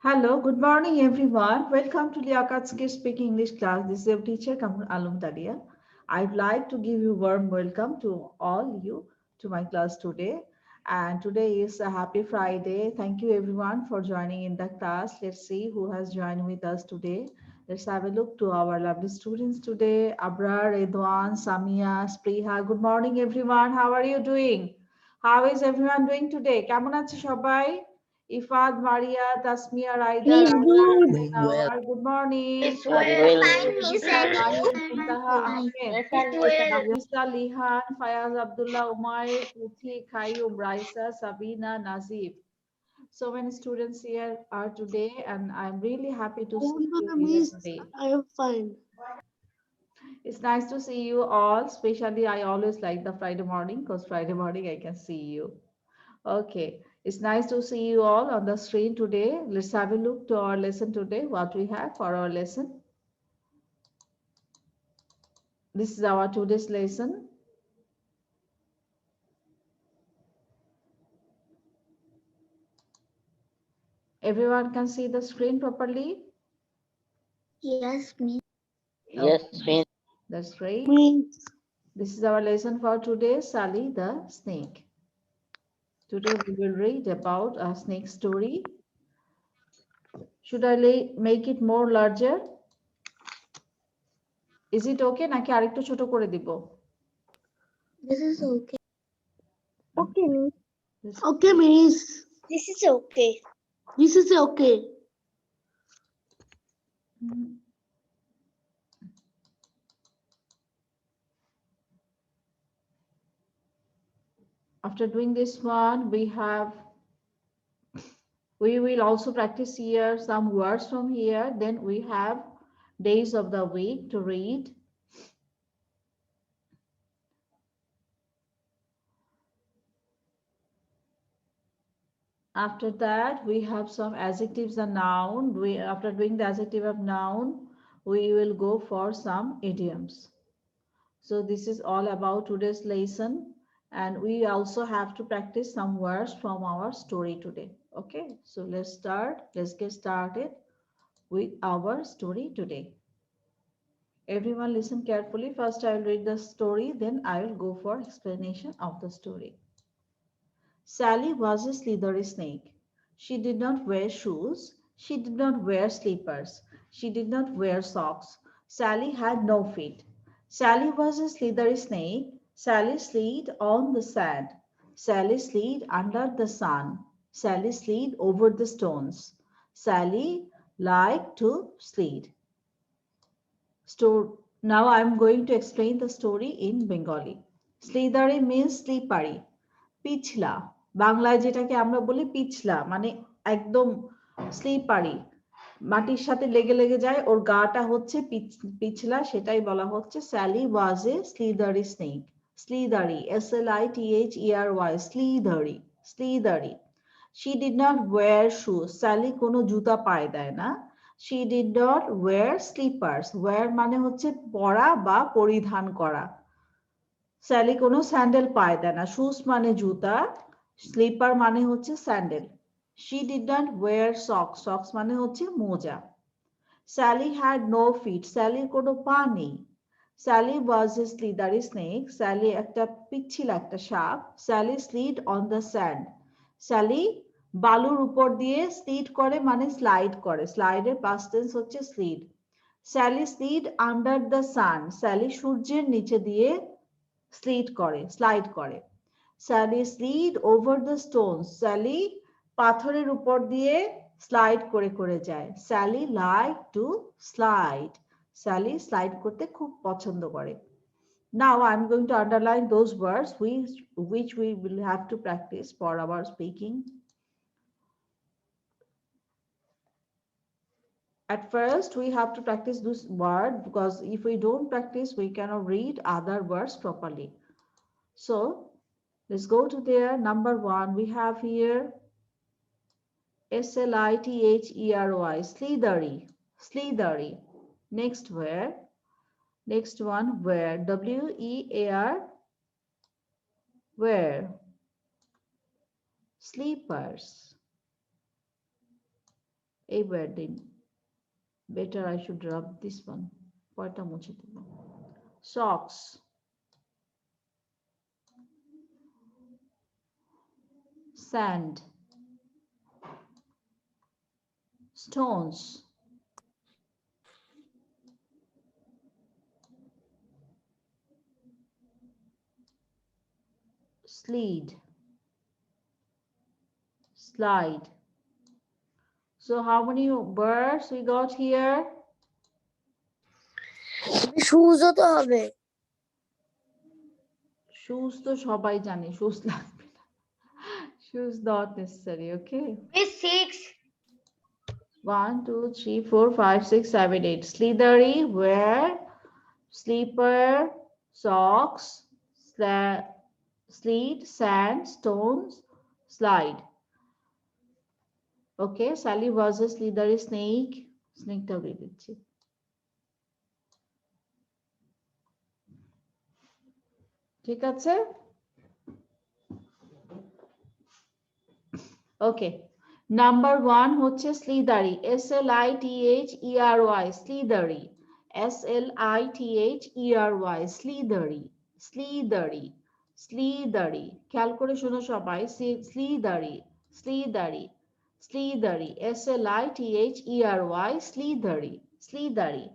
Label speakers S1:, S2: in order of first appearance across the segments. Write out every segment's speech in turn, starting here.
S1: Hello, good morning everyone. Welcome to Liakat's Kids Speaking English class. This is your teacher Kamran Alum Tadia. I'd like to give you warm welcome to all you to my class today. And today is a happy Friday. Thank you everyone for joining in the class. Let's see who has joined with us today. Let's have a look to our lovely students today. Abrar, Edwan, Samia, Spriha. Good morning everyone. How are you doing? How is everyone doing today? কেমন আছে সবাই? Ifad, Maria, Tasmia, Raida,
S2: He's
S1: Raja,
S2: good.
S3: Doing well.
S1: Nawar. Good morning.
S2: It's
S3: I'm
S2: well.
S3: well.
S2: Fine, Miss
S1: Nafisa, Rahim,
S2: Alice.
S1: Muntaha, Ahmed.
S2: It's well.
S1: Nafisa, Lihan, Fayaz, Abdullah, Umair, Puthi, Khayyum, Raisa, Sabina, Nazib. So many students here are today, and I'm really happy to see you here
S2: Miss,
S1: today.
S2: I am fine.
S1: It's nice to see you all. Especially, I always like the Friday morning because Friday morning I can see you. Okay, it's nice to see you all on the screen today. Let's have a look to our lesson today, what we have for our lesson. This is our today's lesson. Everyone can see the screen properly?
S2: Yes, Miss.
S3: Yes,
S1: Okay,
S3: Miss.
S1: that's great.
S2: Miss.
S1: This is our lesson for today, Sally the Snake. Today we will read about a snake story. Should I make it more larger? Is it okay? নাকি আরেকটু ছোট করে দিব?
S2: This is okay.
S1: Okay.
S2: Okay, Miss.
S1: This-
S2: Okay, Miss. This is okay. This is okay.
S1: Mm. After doing this one, we will also practice here some words from here. Then we have days of the week to read. After that, we have some adjectives and noun. After doing the adjective of noun, we will go for some idioms. So this is all about today's lesson. And we also have to practice some words from our story today. Okay, so let's get started with our story today. Everyone listen carefully. First I will read the story, then I will go for explanation of the story. Sally was a slithery snake. She did not wear shoes. She did not wear slippers. She did not wear socks. Sally had no feet. Sally was a slithery snake. Sally slid on the sand. Sally slid under the sun. Sally slid over the stones. Sally liked to slide. Now I'm going to explain the story in Bengali. Slithering means slippery. পিছলা বাংলায় যেটাকে আমরা বলি পিছলা মানে একদম slippery মাটির সাথে লেগে লেগে যায় ওর গাটা হচ্ছে পিছলা সেটাই বলা হচ্ছে Sally was a slithery snake slithery SLITHERY slithery slithery She did not wear shoes. Sally কোনো জুতা পায়ে দেয় না She did not wear slippers. Wear মানে হচ্ছে পরা বা পরিধান করা স্যালি কোনো স্যান্ডেল পায়ে দেয় না শুজ মানে জুতা স্লিপার মানে হচ্ছে sandal She did not wear socks. Socks মানে হচ্ছে মোজা Sally had no feet. স্যালির কোনো পা নেই Sally was a slithery snake. Sally একটা পিচ্ছিল একটা সাপ Sally slid on the sand. Sally বালুর উপর দিয়ে স্লিড করে মানে স্লাইড করে স্লাইডের পাস্ট টেন্স হচ্ছে slid Sally slid under the sun. Sally সূর্যের নিচে দিয়ে স্লাইড করে Sally slid over the stones. Sally পাথরের উপর দিয়ে স্লাইড করে করে যায় Sally like to slide. Sally slide করতে খুব পছন্দ করে Now I'm going to underline those words which we will have to practice for our speaking. At first, we have to practice this word because if we don't practice, we cannot read other words properly. So let's go to there. Number one, we have here SLITHERY, slithery, slithery. Next where? Next one, where? WEAR, where? Sleepers. এইবার দিন better I should rub this one. কয়টা মুছে দেব? Socks, sand, stones, slide, slide. So how many birds we got here?
S2: shoes ও তো হবে
S1: Shoes তো সবাই জানে, shoes লাগবে না, shoes not necessary. Okay,
S2: Miss 6
S1: 1 2 3 4 5 6 7 8. Slithery wear slipper, socks, slide, sand, stones, slide. Okay, Sally was a slithery snake. Snake টাও দিয়ে দিচ্ছি। ঠিক আছে? Okay. Number 1 হচ্ছে slithery, SLITHERY, slithery, SLITHERY, slithery, slithery, slithery. খেয়াল করে শোনো সবাই, slithery, slithery, slithery, SLITHERY, slithery, slithery.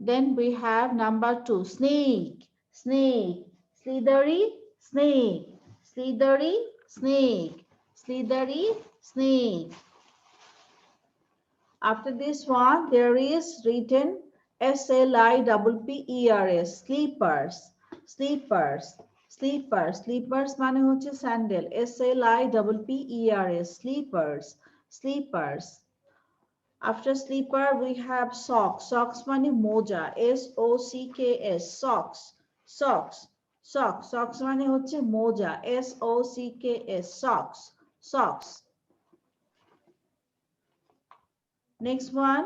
S1: Then we have number 2, snake, snake, slithery, snake, slithery, snake, slithery, snake. After this one, there is written SLIPPERS, sleepers, sleepers, sleepers, sleepers মানে হচ্ছে sandal, SLIPPERS, sleepers, sleepers. After sleeper, we have socks. Socks মানে মোজা, SOCKS, socks, socks, socks, socks মানে হচ্ছে মোজা, SOCKS, socks, socks. Next one,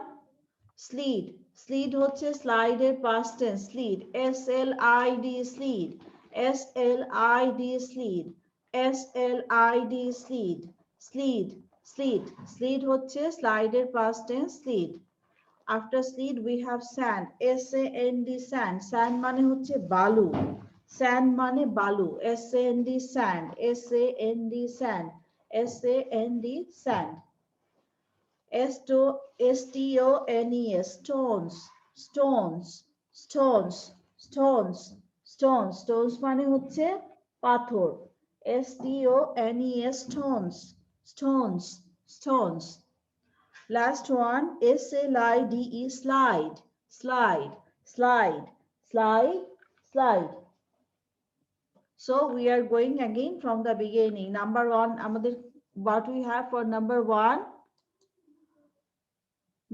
S1: slide. Slide হচ্ছে slide এর past tense, slide, SLID, slide, SLID, slide, SLID, slide, slide, slide, slide হচ্ছে slide এর past tense, slide. After slide we have sand, SAND, sand, sand মানে হচ্ছে বালু, sand মানে বালু, SAND, sand, SAND, sand, SAND, sand. STONES, stones, stones, stones, stones, stones, stones মানে হচ্ছে পাথর, STONES, stones, stones, stones. Last one, SLIDE, slide, slide, slide, slide, slide. So we are going again from the beginning. Number 1, আমাদের what we have for number 1.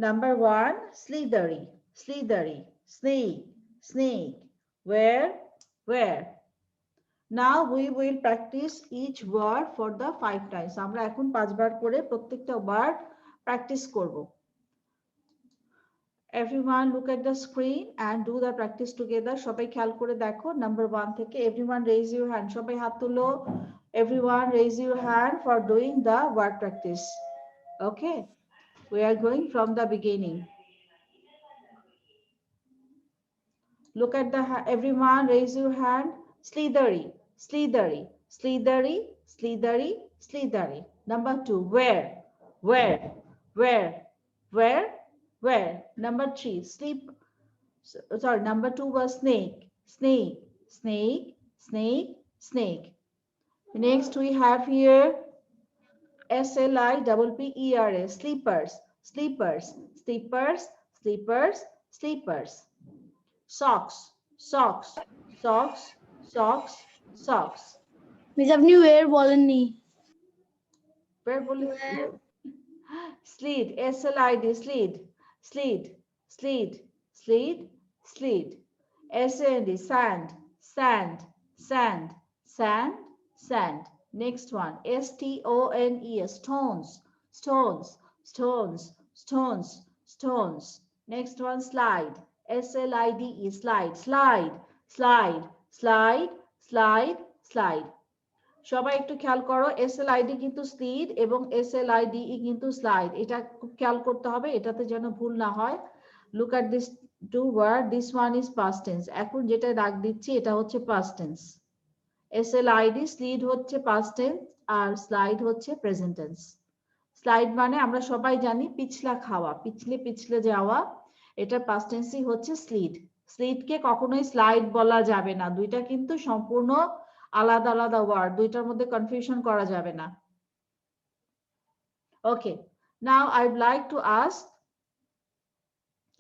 S1: Number 1, slithery, slithery, snake, snake, where. Now we will practice each word for the 5 times. আমরা এখন 5 বার করে প্রত্যেকটা word practice করব। Everyone look at the screen and do the practice together. সবাই খেয়াল করে দেখো number 1 থেকে। Everyone raise your hand. সবাই হাত তুলো। Everyone raise your hand for doing the word practice. Okay. We are going from the beginning. Look at the, everyone raise your hand. Slithery, slithery, slithery, slithery, slithery. Number 2, where. Number 3, sleep. Sorry, number 2 was snake, snake, snake, snake, snake. Next we have here SLIPPERS, sleepers, sleepers, sleepers, sleepers, sleepers. Socks, socks, socks, socks, socks.
S2: Miss আপনি ওয়ের বলেননি
S1: Where বলি? Slid, SLID, slid, slid, slid, slid, slid. SAND, sand, sand, sand, sand, sand. Next one, STONES, stones, stones, stones, stones, stones. Next one, slide, SLIDE, slide, slide, slide, slide, slide, slide. সবাই একটু খেয়াল করো, SLID কিন্তু slid এবং SLIDE কিন্তু slide, এটা খুব খেয়াল করতে হবে, এটাতে যেন ভুল না হয়। Look at this two word, this one is past tense, এখন যেটা দাগ দিচ্ছি এটা হচ্ছে পাস্ট টেন্স। SLID স্লিড হচ্ছে পাস্ট টেন্স আর স্লাইড হচ্ছে প্রেজেন্ট টেন্স। স্লাইড মানে আমরা সবাই জানি পিছলা খাওয়া, পিছলে পিছলে যাওয়া, এটা পাস্ট টেন্সই হচ্ছে স্লিড। স্লিডকে কখনোই স্লাইড বলা যাবে না, দুইটা কিন্তু সম্পূর্ণ আলাদা আলাদা ওয়ার্ড, দুইটার মধ্যে কনফিউশন করা যাবে না। Okay, now I would like to ask,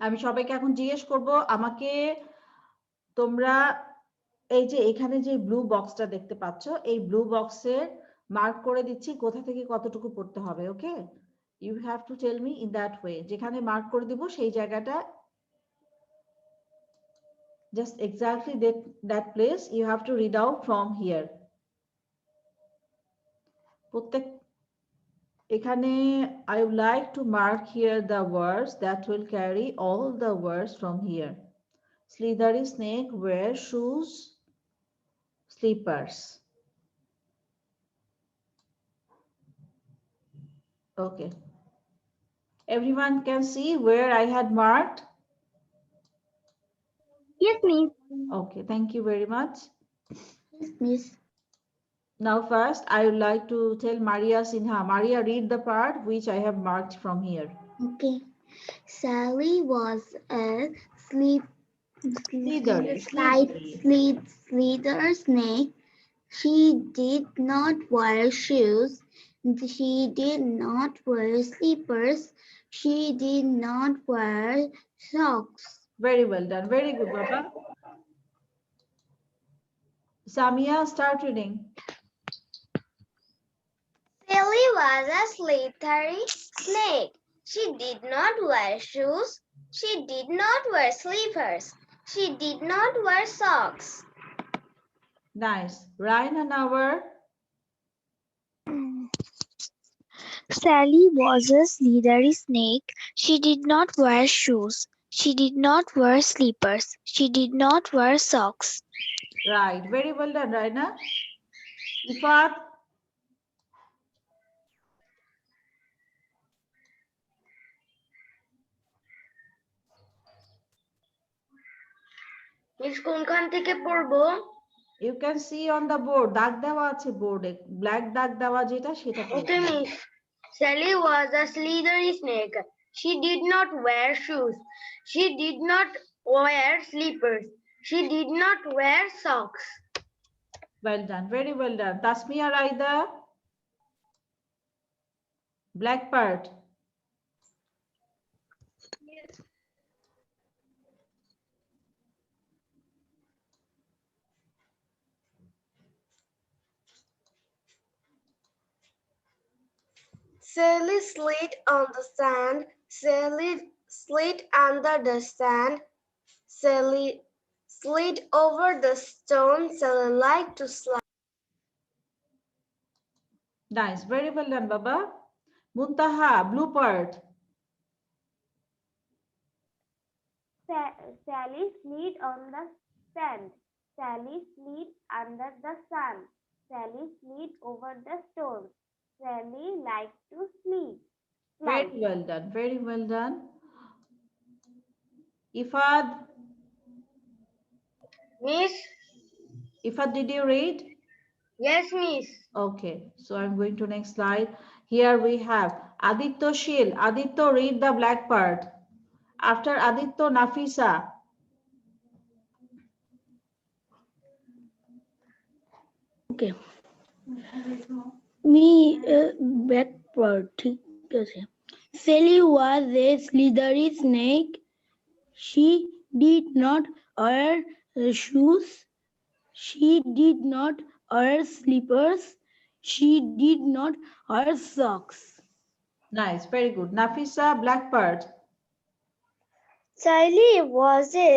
S1: আমি সবাইকে এখন জিজ্ঞেস করব, আমাকে তোমরা এই যে এখানে যে ব্লু বক্সটা দেখতে পাচ্ছ, এই ব্লু বক্সের মার্ক করে দিচ্ছি কোথা থেকে কতটুকু পড়তে হবে। Okay, you have to tell me in that way, যেখানে মার্ক করে দিব সেই জায়গাটা, just exactly that place you have to read out from here. প্রত্যেক এখানে I would like to mark here the words that will carry all the words from here. Slithery snake wear shoes, slippers. Okay, everyone can see where I had marked.
S2: Yes, miss.
S1: Okay, thank you very much.
S2: Yes, miss.
S1: Now first I would like to tell Maria Sinha. Maria, read the part which I have marked from here.
S2: Okay. Sally was a
S1: Slithery,
S2: slither snake. She did not wear shoes. She did not wear slippers. She did not wear socks.
S1: Very well done, very good, Baba. Samia, start reading.
S2: Sally was a slithery snake. She did not wear shoes. She did not wear slippers. She did not wear socks.
S1: Nice. Ryan and our
S2: Sally was a slithery snake. She did not wear shoes. She did not wear slippers. She did not wear socks.
S1: right. Very well done, Raina. Ifat,
S2: miss কোনখান থেকে পড়বো?
S1: you can see on the board. দাগ দেওয়া আছে বোর্ডে, black দাগ দেওয়া যেটা সেটা পড়বে।
S2: Okay, miss. Sally was a slithery snake. She did not wear shoes. She did not wear slippers. She did not wear socks.
S1: Well done, very well done. Tasmia Raida, black part.
S2: Sally slid on the sand. Sally slid under the sand. Sally slid over the stone. Sally liked to slide.
S1: Nice, very well done, Baba. Muntaha, blue part.
S3: Sally slid on the sand. Sally slid under the sun. Sally slid over the stone. Sally liked to slide.
S1: Very well done, very well done. Ifad,
S2: Miss?
S1: Ifad, did you read?
S2: Yes, miss.
S1: Okay, so I'm going to next slide. Here we have Aditya Shil. Aditya, read the black part. After Aditya, Nafisa.
S4: Okay. Me back part. ठीक है. Sally was a slithery snake. She did not wear shoes. She did not wear slippers. She did not wear socks.
S1: Nice, very good. Nafisa, black part.
S2: Sally was a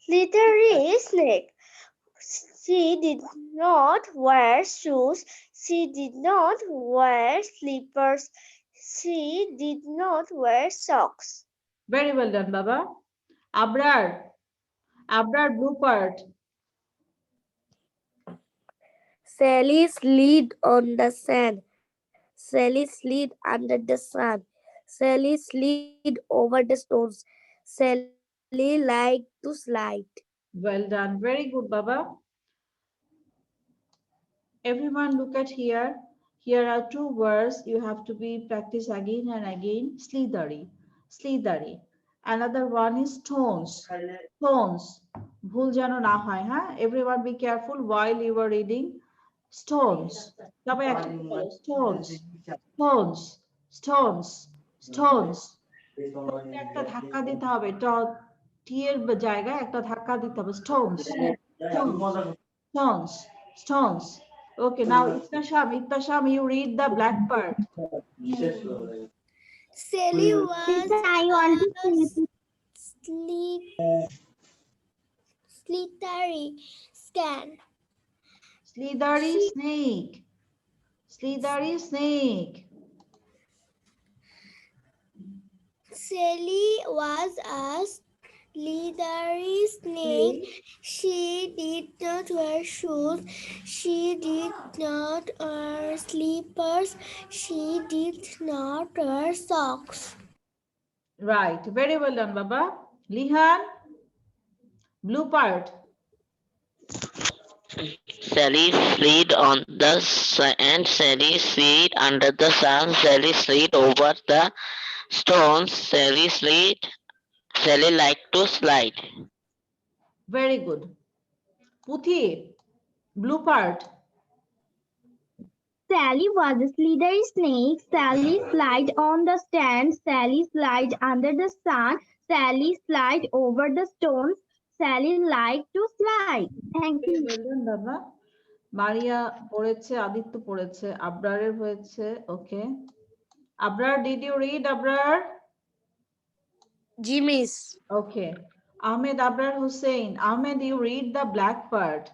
S2: slithery snake. She did not wear shoes. She did not wear slippers. She did not wear socks.
S1: Very well done, Baba. Abrar, Abrar, blue part.
S2: Sally slid on the sand. Sally slid under the sun. Sally slid over the stones. Sally liked to slide.
S1: Well done. Very good, Baba. Everyone look at here. Here are two words you have to be practice again and again. Slithery. Slithery. Another one is stones. Stones. ভুল যেন না হয়, হ্যাঁ? Everyone be careful while you are reading. Stones. সবাই একসাথে বলো। Stones. Stones. Stones. Stones. টোনকে একটা ধাক্কা দিতে হবে। টি এর জায়গায় একটা ধাক্কা দিতে হবে। Stones. Stones. Stones. Okay, now Ittasham, you read the black part.
S2: Sally was
S3: I want to
S2: a
S3: say
S2: slippery scan.
S1: Slithery snake. Slithery snake.
S2: Sally was a slithery snake. She did not wear shoes. She did not wear slippers. She did not wear socks.
S1: Right. Very well done, Baba. Lihan, blue part.
S5: Sally slid on the sand. Sally slid under the sun. Sally slid over the stones. Sally liked to slide.
S1: Very good. Puthi, blue part.
S3: Sally was a slithery snake. Sally slid on the sand. Sally slid under the sun. Sally slid over the stones. Sally liked to slide. Thank
S1: Very
S3: you.
S1: well done, Baba. Maria পড়েছে, আদিত্য পড়েছে, আবরারের হয়েছে। Okay. Abrar, did you read, Abrar?
S2: Jimmy's.
S1: Okay. Ahmed Abrar Hussein. Ahmed, you read the black part.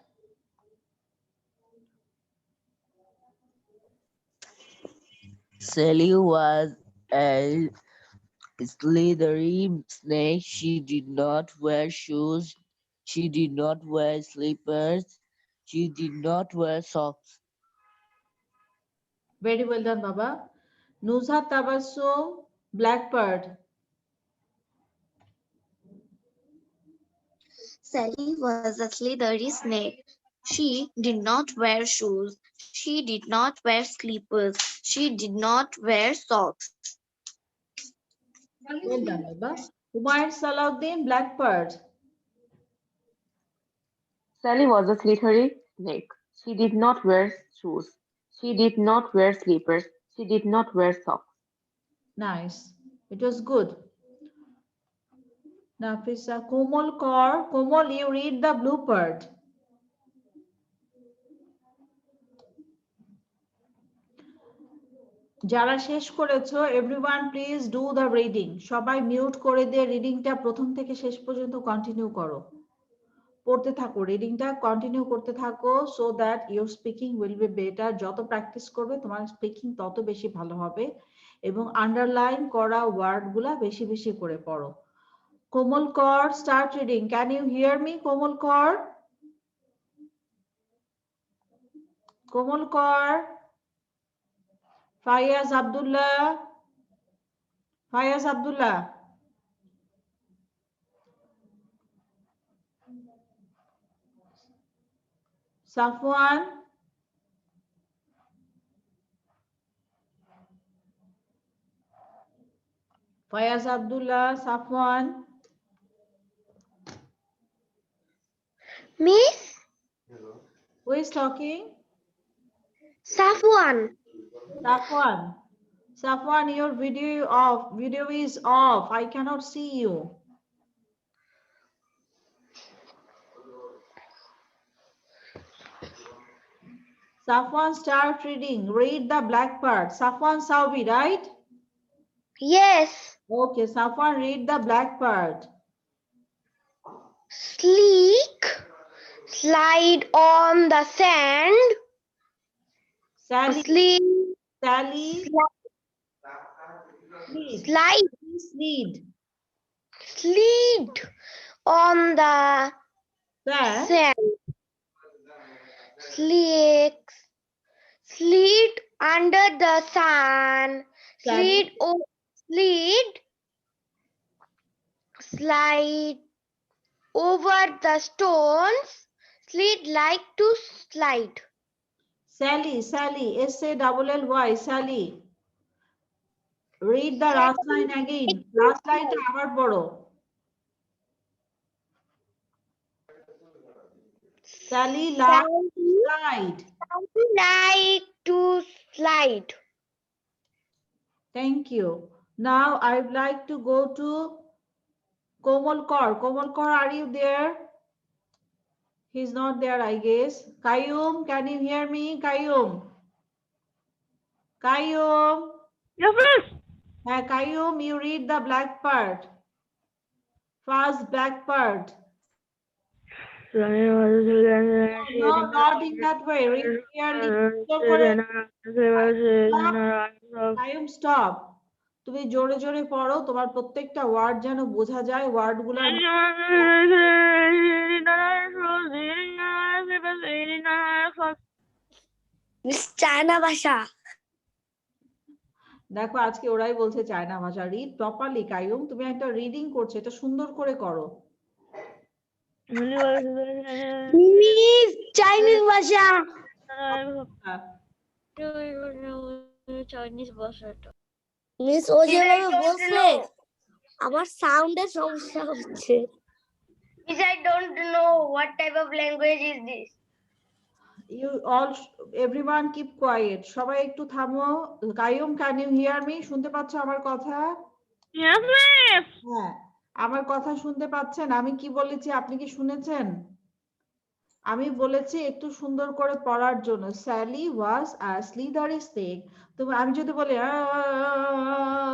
S6: Sally was a slithery snake. She did not wear shoes. She did not wear slippers. She did not wear socks.
S1: Very well done, Baba. Nuzhat Tabassum, black part.
S7: Sally was a slithery snake. She did not wear shoes. She did not wear slippers. She did not wear socks.
S1: Well done, Baba. Humayun Salahuddin, black part.
S8: Sally was a slithery snake. She did not wear shoes. She did not wear slippers. She did not wear socks.
S1: Nice. It was good. Nafisa, Komal Kaur. Komal, you read the blue part. যারা শেষ করেছো, everyone please do the reading. সবাই mute করে দিয়ে রিডিংটা প্রথম থেকে শেষ পর্যন্ত কন্টিনিউ করো। পড়তে থাকো, রিডিংটা কন্টিনিউ করতে থাকো so that your speaking will be better. যত প্র্যাকটিস করবে তোমার স্পিকিং তত বেশি ভালো হবে এবং আন্ডারলাইন করা ওয়ার্ডগুলা বেশি বেশি করে পড়ো। Komal Kar, start reading. Can you hear me, Komal Kar? Komal কর। Fayaz Abdullah, Fayaz Abdullah. Safwan, Fayaz Abdullah, Safwan.
S2: Miss
S1: Who is talking?
S2: Safwan.
S1: Safwan. Safwan, your video off. Video is off. I cannot see you. Safwan, start reading. Read the black part. Safwan Saubi, right?
S2: Yes.
S1: Okay, Safwan, read the black part.
S2: Sleek slide on the sand.
S1: Sally,
S2: Sleek
S1: Sally,
S2: slide
S1: slid.
S2: slid on the
S1: Sand.
S2: sand. Snakes slid under the sun,
S1: Sally,
S2: slide over the stones, slid like to slide.
S1: Sally, Sally, Sally, Sally. Read the last line again. Last line টা আবার পড়ো। Sally likes to slide.
S2: Like to slide.
S1: Thank you. Now I'd like to go to Komal Kaur. Komal Kaur, are you there? He's not there, I guess. Qayyum, can you hear me? Qayyum. Qayyum.
S8: Yes, miss.
S1: Qayyum, you read the black part. First black part. No, not in that way. Read clearly. Qayyum, stop. তুমি জোরে জোরে পড়ো, তোমার প্রত্যেকটা word যেন বোঝা যায়, ওয়ার্ডগুলোর
S2: Miss China ভাষা।
S1: দেখো আজকে ওরাই বলছে চায়না ভাষা। রিড প্রপারলি কাইয়ুম, তুমি একটা রিডিং করছো, এটা সুন্দর করে করো।
S2: মিস চাইনিজ ভাষা।
S3: চাইনিজ ভাষাটা
S2: মিস ও যেভাবে বলছে আমার সাউন্ডের সমস্যা হচ্ছে। Miss, I don't know what type of language is this.
S1: You all, everyone keep quiet. সবাই একটু থামো। Qayyum, can you hear me? শুনতে পাচ্ছ আমার কথা?
S8: Yes, miss.
S1: হ্যাঁ, আমার কথা শুনতে পাচ্ছেন? আমি কি বলেছি আপনি কি শুনেছেন? আমি বলেছি একটু সুন্দর করে পড়ার জন্য। স্যালি ওয়াজ আ স্লিদারি স্নেক। তো আমি যদি বলি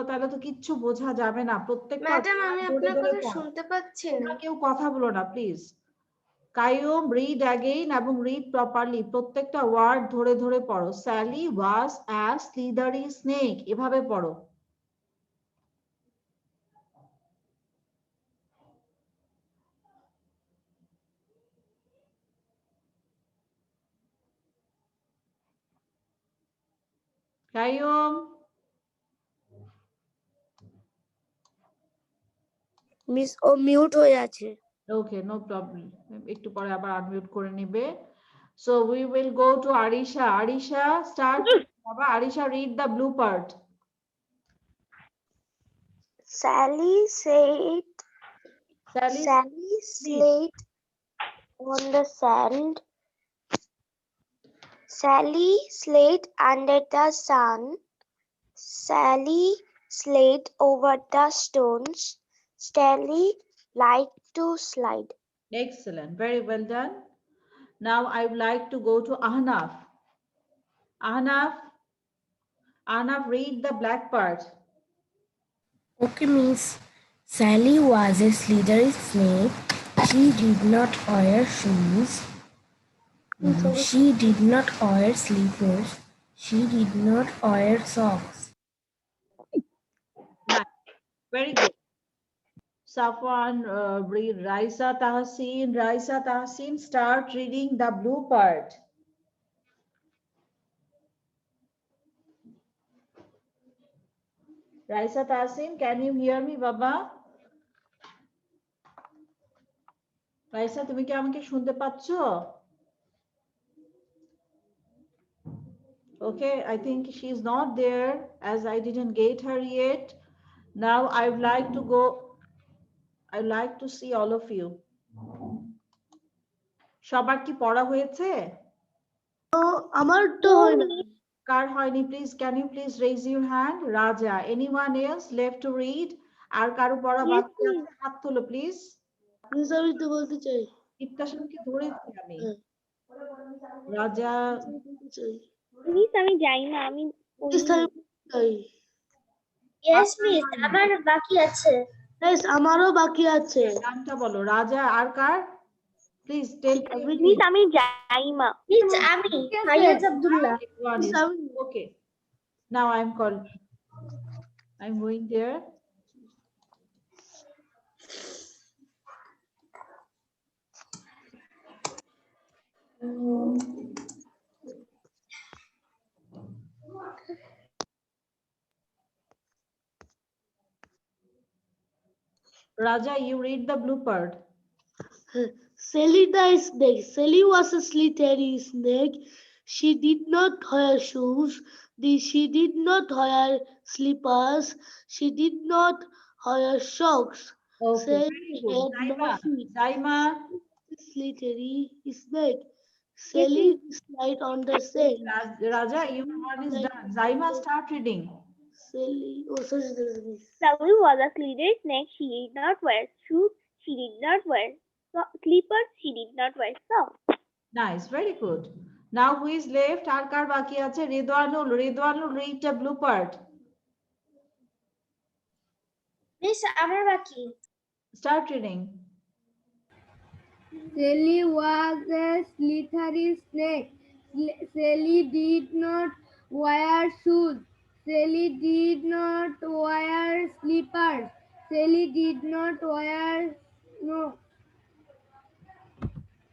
S1: তাহলে তো কিচ্ছু বোঝা যাবে না। প্রত্যেকটা
S2: ম্যাডাম আমি আপনার কথা শুনতে পাচ্ছি না।
S1: তোমরা কেউ কথা বলো না প্লিজ। কাইয়ুম, রিড অ্যাগেইন এবং রিড প্রপারলি। প্রত্যেকটা ওয়ার্ড ধরে ধরে পড়ো। স্যালি ওয়াজ আ স্লিদারি স্নেক, এভাবে পড়ো। কাইয়ুম,
S2: মিস ও মিউট হয়ে আছে।
S1: ওকে, নো প্রবলেম। একটু পরে আবার আনমিউট করে নেবে। So we will go to Arisha. Arisha, start. Baba, Arisha, read the blue part.
S2: Sally said
S1: Sally,
S2: Sally slid on the sand. Sally slid under the sun. Sally slid over the stones. Sally liked to slide.
S1: excellent, very well done. Now I would like to go to Ahnaf. Ahnaf, Ahnaf, read the black part.
S9: Okay, Miss. Sally was a slithery snake. She did not wear shoes. She did not wear slippers. She did not wear socks.
S1: Nice, very good. Safwan, read Raisa Tahsin. Raisa Tahsin, start reading the blue part. Raisa Tahsin, can you hear me, Baba? Raisa, তুমি কি আমাকে শুনতে পাচ্ছো? Okay, I think she's not there as I didn't get her yet. Now I would like to go, I'd like to see all of you. সবার কি পড়া হয়েছে?
S4: আমার তো হয় না।
S1: কার হয়নি? Please, can you please raise your hand? Raja, anyone else left to read? আর কারো পড়া বাকি আছে? হাত তোলো প্লিজ।
S4: মিস আমি তো বলতে চাই।
S1: ইত্তাশানকে ধরেছি আমি। রাজা,
S3: মিস আমি যাই না, আমি
S4: মিস আমি চাই।
S2: Yes, miss. আমার বাকি আছে।
S4: মিস আমারও বাকি আছে।
S1: নামটা বলো। রাজা, আর কার? প্লিজ টেল
S3: মিস আমি যাই না।
S2: মিস আমি Fayaz Abdullah.
S1: Okay, now I'm called, I'm going there. Raja, you read the blue part.
S4: Sally the snake. Sally was a slithery snake. She did not wear shoes. She did not wear slippers. She did not wear socks.
S1: Okay,
S4: Sally
S1: very good.
S4: had no
S1: Saima,
S4: feet.
S1: Saima,
S4: Slithery snake. Sally slid on the sand.
S1: Raja, your one is done. Saima, start reading.
S4: Sally, oh, sorry.
S2: Sally was a slither snake. She did not wear shoes. She did not wear slippers. She did not wear socks.
S1: Nice, very good. Now who is left? আর কার বাকি আছে? Redwanul, Redwanul, read the blue part.
S2: Miss, আমার বাকি।
S1: Start reading.
S3: Sally was a slithery snake. Sally did not wear shoes. Sally did not wear slippers. Sally did not wear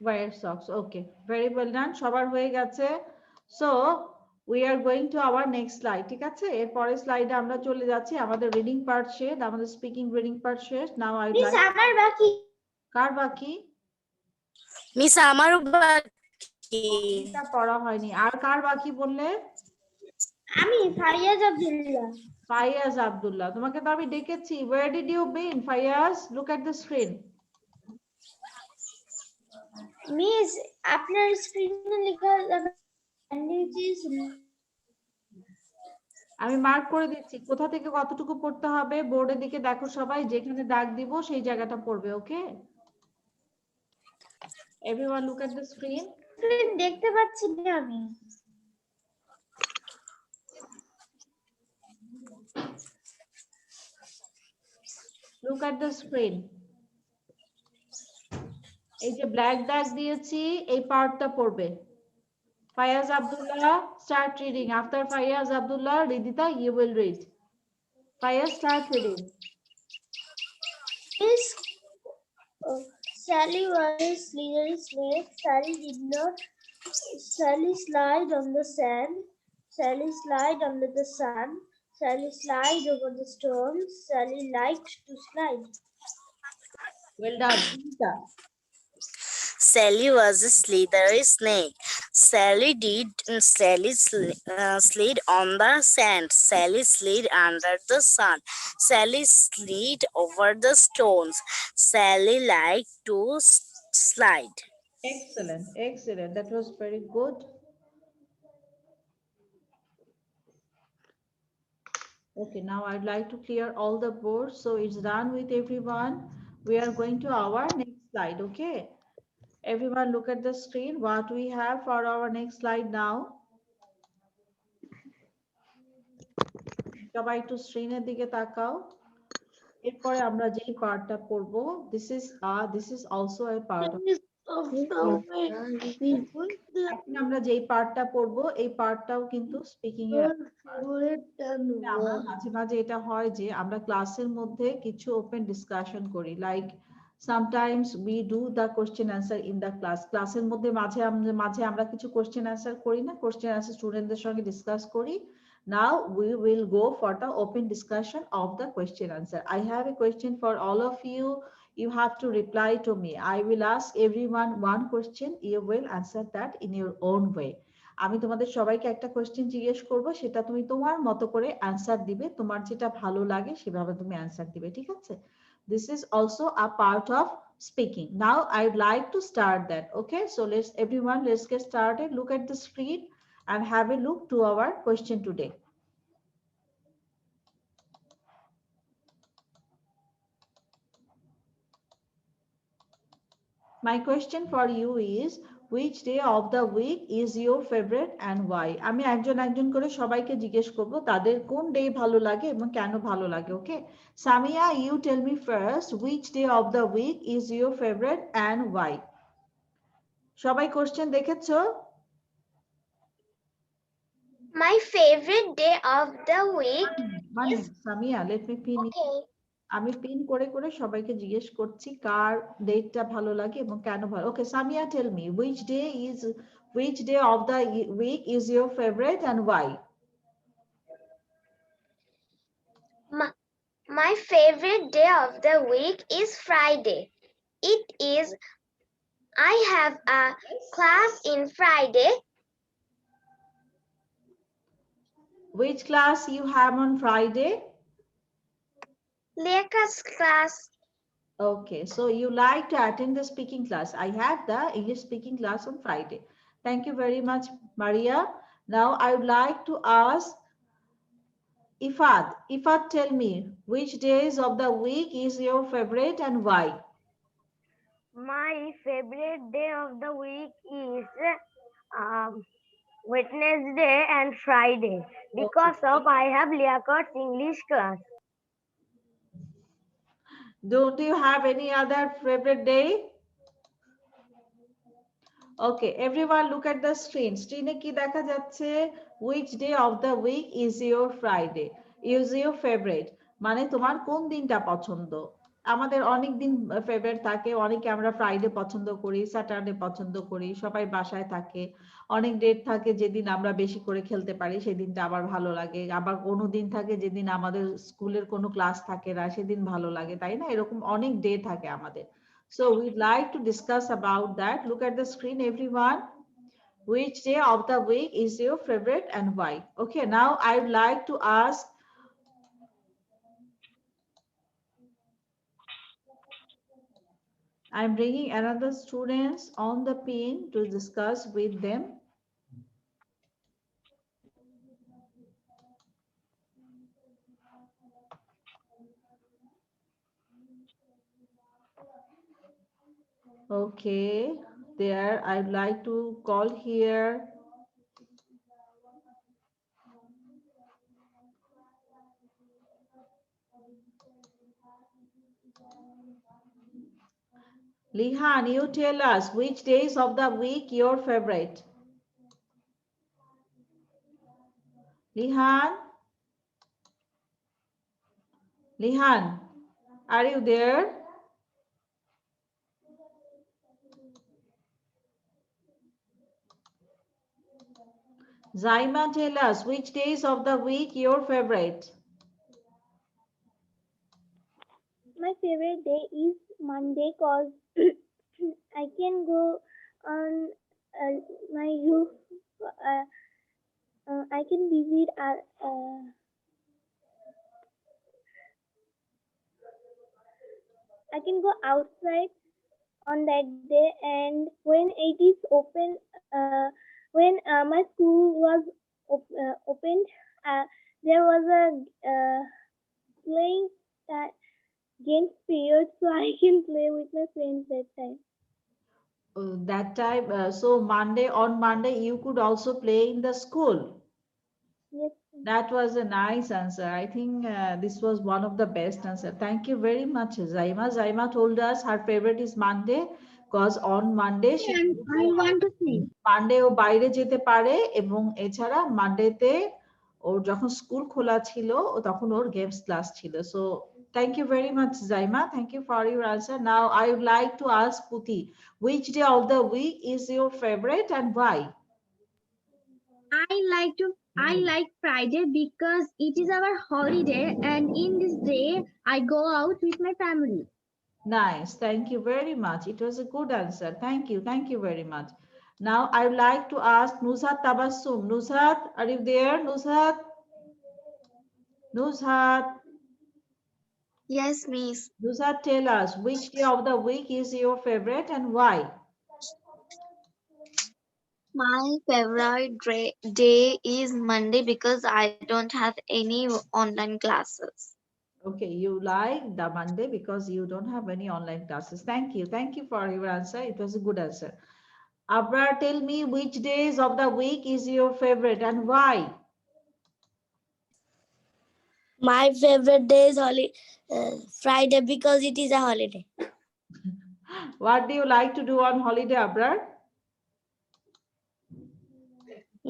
S1: Wear socks. Okay, very well done. সবার হয়ে গেছে। So we are going to our next slide. ঠিক আছে? এর পরের স্লাইডে আমরা চলে যাচ্ছি। আমাদের রিডিং পার্ট শেষ, আমাদের স্পিকিং রিডিং পার্ট শেষ। Now I
S2: মিস
S1: like
S2: আমার বাকি।
S1: কার বাকি?
S7: মিস আমারও বাকি।
S1: এটা পড়া হয়নি। আর কার বাকি বললে?
S2: আমি ফাইয়াজ আব্দুল্লাহ।
S1: ফাইয়াজ আব্দুল্লাহ। তোমাকে তো আমি ডেকেছি। Where did you been, Faiyaz? Look at the screen.
S2: Miss আপনার স্ক্রিনে লেখা ল্যাঙ্গুয়েজেস
S1: আমি মার্ক করে দিচ্ছি কোথা থেকে কতটুকু পড়তে হবে। বোর্ডের দিকে দেখো সবাই, যেখানে দাগ দিব সেই জায়গাটা পড়বে। Okay, everyone look at the screen.
S2: দেখতে পাচ্ছি না আমি।
S1: Look at the screen. এই যে ব্ল্যাক দাগ দিয়েছি, এই পার্টটা পড়বে। Fayaz Abdullah, start reading. After Fayaz Abdullah, Ridita, you will read. Fayaz, start reading.
S2: Miss, Sally was a slithery snake. Sally slide on the sand. Sally slide under the sun. Sally slide over the stones. Sally liked to slide.
S1: Well done. Ridita.
S7: Sally was a slithery snake. Sally slid on the sand. Sally slid under the sun. Sally slid over the stones. Sally liked to slide.
S1: Excellent, excellent. That was very good. Okay, now I'd like to clear all the boards. So it's done with everyone. We are going to our next slide, okay? Everyone look at the screen. What we have for our next slide now? সবাই একটু স্ক্রিনের দিকে তাকাও। এরপরে আমরা যেই পার্টটা পড়ব, this is also a part of এখন আমরা যেই পার্টটা পড়বো এই পার্টটাও কিন্তু স্পিকিং এর। আমরা মাঝে মাঝে এটা হয় যে আমরা ক্লাসের মধ্যে কিছু ওপেন ডিসকাশন করি, like sometimes we do the question answer in the class. ক্লাসের মধ্যে মাঝে আমরা কিছু কোশ্চেন অ্যান্সার করি না, কোশ্চেন অ্যান্সার স্টুডেন্টদের সঙ্গে ডিসকাস করি। Now we will go for the open discussion of the question answer. I have a question for all of you. You have to reply to me. I will ask everyone one question. You will answer that in your own way. আমি তোমাদের সবাইকে একটা question জিজ্ঞেস করব, সেটা তুমি তোমার মতো করে অ্যান্সার দিবে, তোমার যেটা ভালো লাগে সেভাবে তুমি অ্যান্সার দিবে, ঠিক আছে? This is also a part of speaking. Now I would like to start that. Okay, so let's get started. Look at the screen and have a look to our question today. My question for you is, which day of the week is your favorite and why? আমি একজন করে সবাইকে জিজ্ঞেস করব তাদের কোন day ভালো লাগে এবং কেন ভালো লাগে। ওকে, Samia, you tell me first, which day of the week is your favorite and why? সবাই কোশ্চেন দেখেছো?
S2: My favorite day of the week
S1: One minute, Samia, let me finish.
S2: Okay.
S1: আমি পিন করে করে সবাইকে জিজ্ঞেস করছি কার ডেটটা ভালো লাগে এবং কেন ভালো। Okay, Samia, tell me which day of the week is your favorite and why?
S2: My favorite day of the week is Friday. It is, I have a class in Friday.
S1: Which class you have on Friday?
S2: Leka's class.
S1: Okay, so you like to attend the speaking class. I have the English speaking class on Friday. Thank you very much, Maria. Now I would like to ask Ifad. Ifad, tell me, which days of the week is your favorite and why?
S2: My favorite day of the week is Wednesday and Friday because of I have Liakat's English class.
S1: Don't you have any other favorite day? Okay, everyone look at the screen. Screen কি দেখা যাচ্ছে? Which day of the week is your Friday? Is your favorite? মানে তোমার কোন দিনটা পছন্দ? আমাদের অনেক দিন ফেভারিট থাকে, অনেকে আমরা ফ্রাইডে পছন্দ করি, স্যাটারডে পছন্দ করি, সবাই বাসায় থাকে। অনেক ডেট থাকে যেদিন আমরা বেশি করে খেলতে পারি, সেই দিনটা আবার ভালো লাগে। আবার কোনো দিন থাকে যেদিন আমাদের স্কুলের কোনো ক্লাস থাকে না, সেদিন ভালো লাগে, তাই না? এরকম অনেক ডে থাকে আমাদের। So we'd like to discuss about that. Look at the screen, everyone. Which day of the week is your favorite and why? Okay, now I would like to ask I'm bringing another students on the pin to discuss with them. Okay, there I'd like to call here. Lihan, you tell us which days of the week your favorite. Lihan? Lihan, are you there? Zaima, tell us which days of the week your favorite.
S3: My favorite day is Monday cause I can go on my roof. I can visit. I can go outside on that day, and when it is open, when my school was opened, there was a playing games period, so I can play with my friends that time.
S1: That time, so on Monday, you could also play in the school.
S3: Yes.
S1: That was a nice answer. I think this was one of the best answer. Thank you very much, Zaima. Zaima told us her favorite is Monday because on Monday
S3: I want to say.
S1: Monday ও বাইরে যেতে পারে এবং এছাড়া মানডেতে ওর যখন school খোলা ছিল তখন ওর games class ছিল। So thank you very much, Zaima. Thank you for your answer. Now I would like to ask Puti, which day of the week is your favorite and why?
S3: I like Friday because it is our holiday, and in this day I go out with my family.
S1: Nice. Thank you very much. It was a good answer. Thank you. Thank you very much. Now I would like to ask Nuzhat Tabassum. Nuzhat, are you there? Nuzhat? Nuzhat?
S7: Yes, miss.
S1: Nuzhat, tell us which day of the week is your favorite and why?
S7: My favorite day is Monday because I don't have any online classes.
S1: Okay, you like the Monday because you don't have any online classes. Thank you. Thank you for your answer. It was a good answer. Abrar, tell me which days of the week is your favorite and why?
S4: My favorite day is Friday because it is a holiday.
S1: What do you like to do on holiday, Abrar?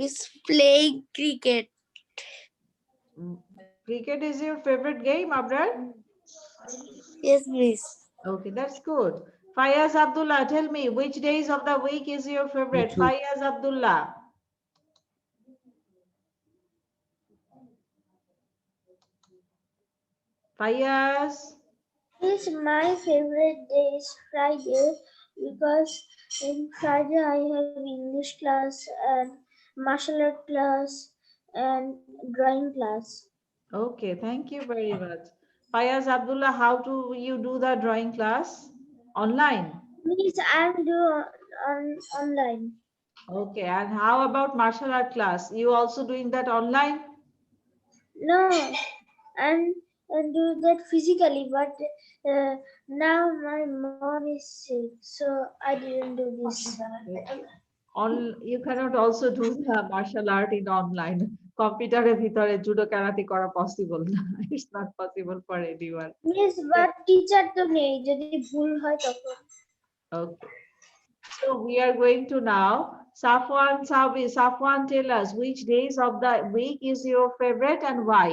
S4: Is playing cricket.
S1: Cricket is your favorite game, Abrar?
S2: Yes, miss.
S1: Okay, that's good. Fayaz Abdullah, tell me which days of the week is your favorite?
S6: too.
S1: Fayaz Abdullah. Fayaz.
S2: Yes, my favorite day is Friday because in Friday I have English class and martial art class and drawing class.
S1: Okay, thank you very much. Fayaz Abdullah, how do you do the drawing class? Online.
S2: Miss, I'm doing online.
S1: Okay, and how about martial art class? You also doing that online?
S2: No, and do that physically, but now my mom is sick, so I didn't do this.
S1: Okay. You cannot also do the martial art in online. কম্পিউটারের ভিতরে judo karate করা possible না. It's not possible for anyone.
S2: Miss, but teacher তো নেই, যদি ভুল হয় তখন।
S1: Okay. So we are going to now Safwan Sabi. Safwan, tell us which days of the week is your favorite and why?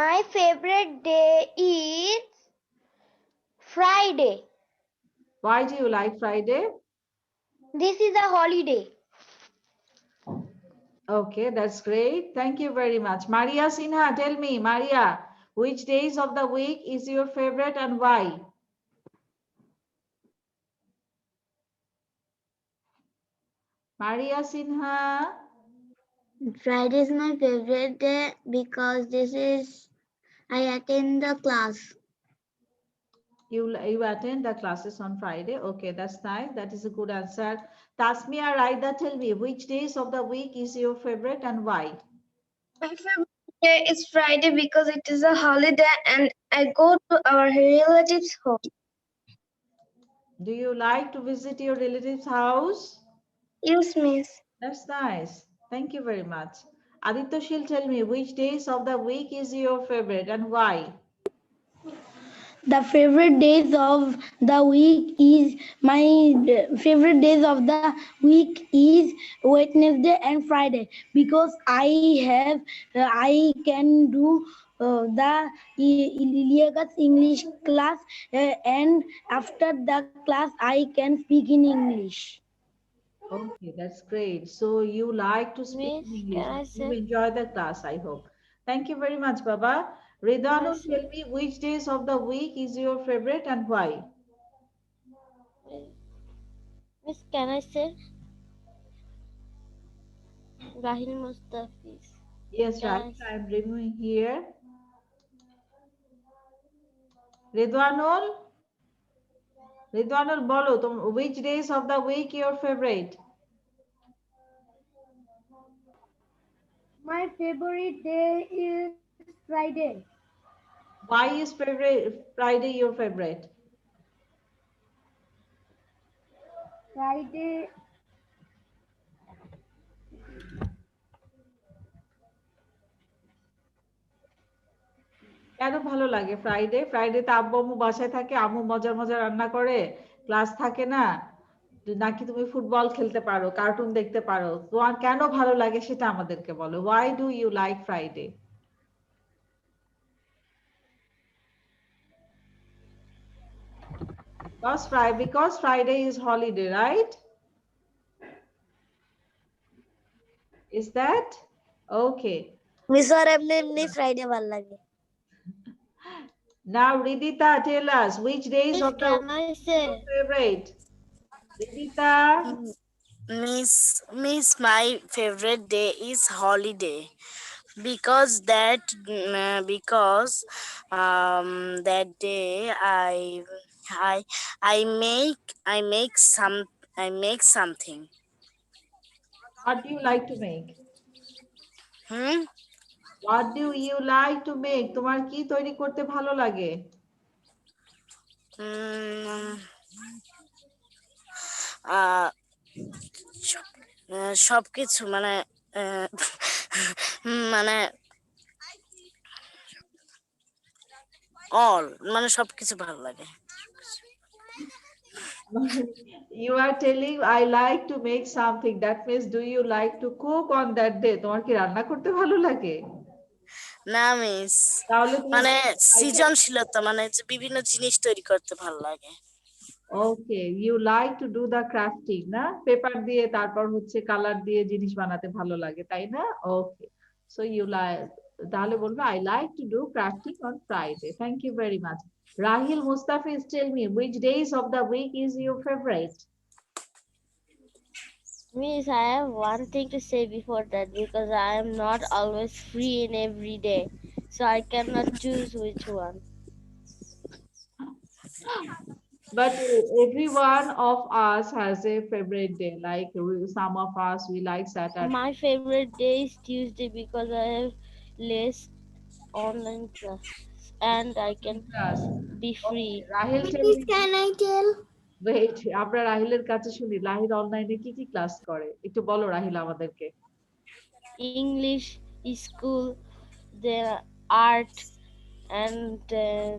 S2: My favorite day is Friday.
S1: Why do you like Friday?
S2: This is a holiday.
S1: Okay, that's great. Thank you very much. Maria Sinha, tell me, Maria, which days of the week is your favorite and why? Maria Sinha.
S2: Friday is my favorite day because I attend the class.
S1: You attend the classes on Friday. Okay, that's nice. That is a good answer. Tasmia Raida, tell me, which days of the week is your favorite and why?
S2: My favorite day is Friday because it is a holiday and I go to our relatives' home.
S1: Do you like to visit your relative's house?
S2: Yes, miss.
S1: That's nice. Thank you very much. Aditya Shil, tell me, which days of the week is your favorite and why?
S4: The favorite days of the week is my favorite days of the week is Wednesday and Friday because I can do the Iliagas English class and after the class I can speak in English.
S1: Okay, that's great. So you like to speak
S2: Miss,
S1: in English.
S2: can I
S1: You
S2: say?
S1: enjoy the class, I hope. Thank you very much, Baba. Ridanu, tell me which days of the week is your favorite and why?
S2: Miss, can I say? Rahil Mustafiz.
S1: Yes,
S2: Can
S1: right.
S2: I
S1: I'm reviewing here. Ridwanul, bolo, which days of the week your favorite?
S4: My favorite day is Friday.
S1: Why is Friday your favorite?
S4: Friday
S1: কেন ভালো লাগে ফ্রাইডেতে আব্বু আম্মু বাসায় থাকে, আম্মু মজার মজার রান্না করে, ক্লাস থাকে না, নাকি তুমি ফুটবল খেলতে পারো, কার্টুন দেখতে পারো? তোমার কেন ভালো লাগে সেটা আমাদেরকে বলো। Why do you like Friday? Because Friday is holiday, right? Is that okay?
S2: Miss, or এমনি Friday ভাল লাগে।
S1: Now Ridita, tell us which days
S2: Miss,
S1: of the
S2: can I say?
S1: favorite? Ridita.
S10: Miss, my favorite day is holiday because that day I make something.
S1: What do you like to make? What do you like to make? তোমার কি তৈরি করতে ভালো লাগে?
S10: সবকিছু মানে মানে all মানে সবকিছু ভালো লাগে।
S1: You are telling I like to make something. That means do you like to cook on that day? তোমার কি রান্না করতে ভালো লাগে?
S10: না মিস
S1: তাহলে তুমি
S10: মানে সৃজনশীলতা মানে যে বিভিন্ন জিনিস তৈরি করতে ভালো লাগে।
S1: Okay, you like to do the crafting না, পেপার দিয়ে তারপর হচ্ছে কালার দিয়ে জিনিস বানাতে ভালো লাগে, তাই না? ওকে, সো ইউ লাইক, তাহলে বলবো I like to do crafting on Friday. Thank you very much. Rahil Mustafiz, tell me which days of the week is your favorite?
S2: Miss, I have one thing to say before that because I am not always free in every day, so I cannot choose which one.
S1: But every one of us has a favorite day. Like some of us, we like Saturday.
S2: My favorite day is Tuesday because I have less online class and I can
S1: Class.
S2: be free.
S1: Okay, Rahil, tell
S7: Miss,
S1: me.
S7: can I tell?
S1: Wait, আমরা রাহিলের কাছে শুনি রাহিল অনলাইনে কি কি class করে, একটু বলো রাহিল আমাদেরকে।
S2: English school, then art, and then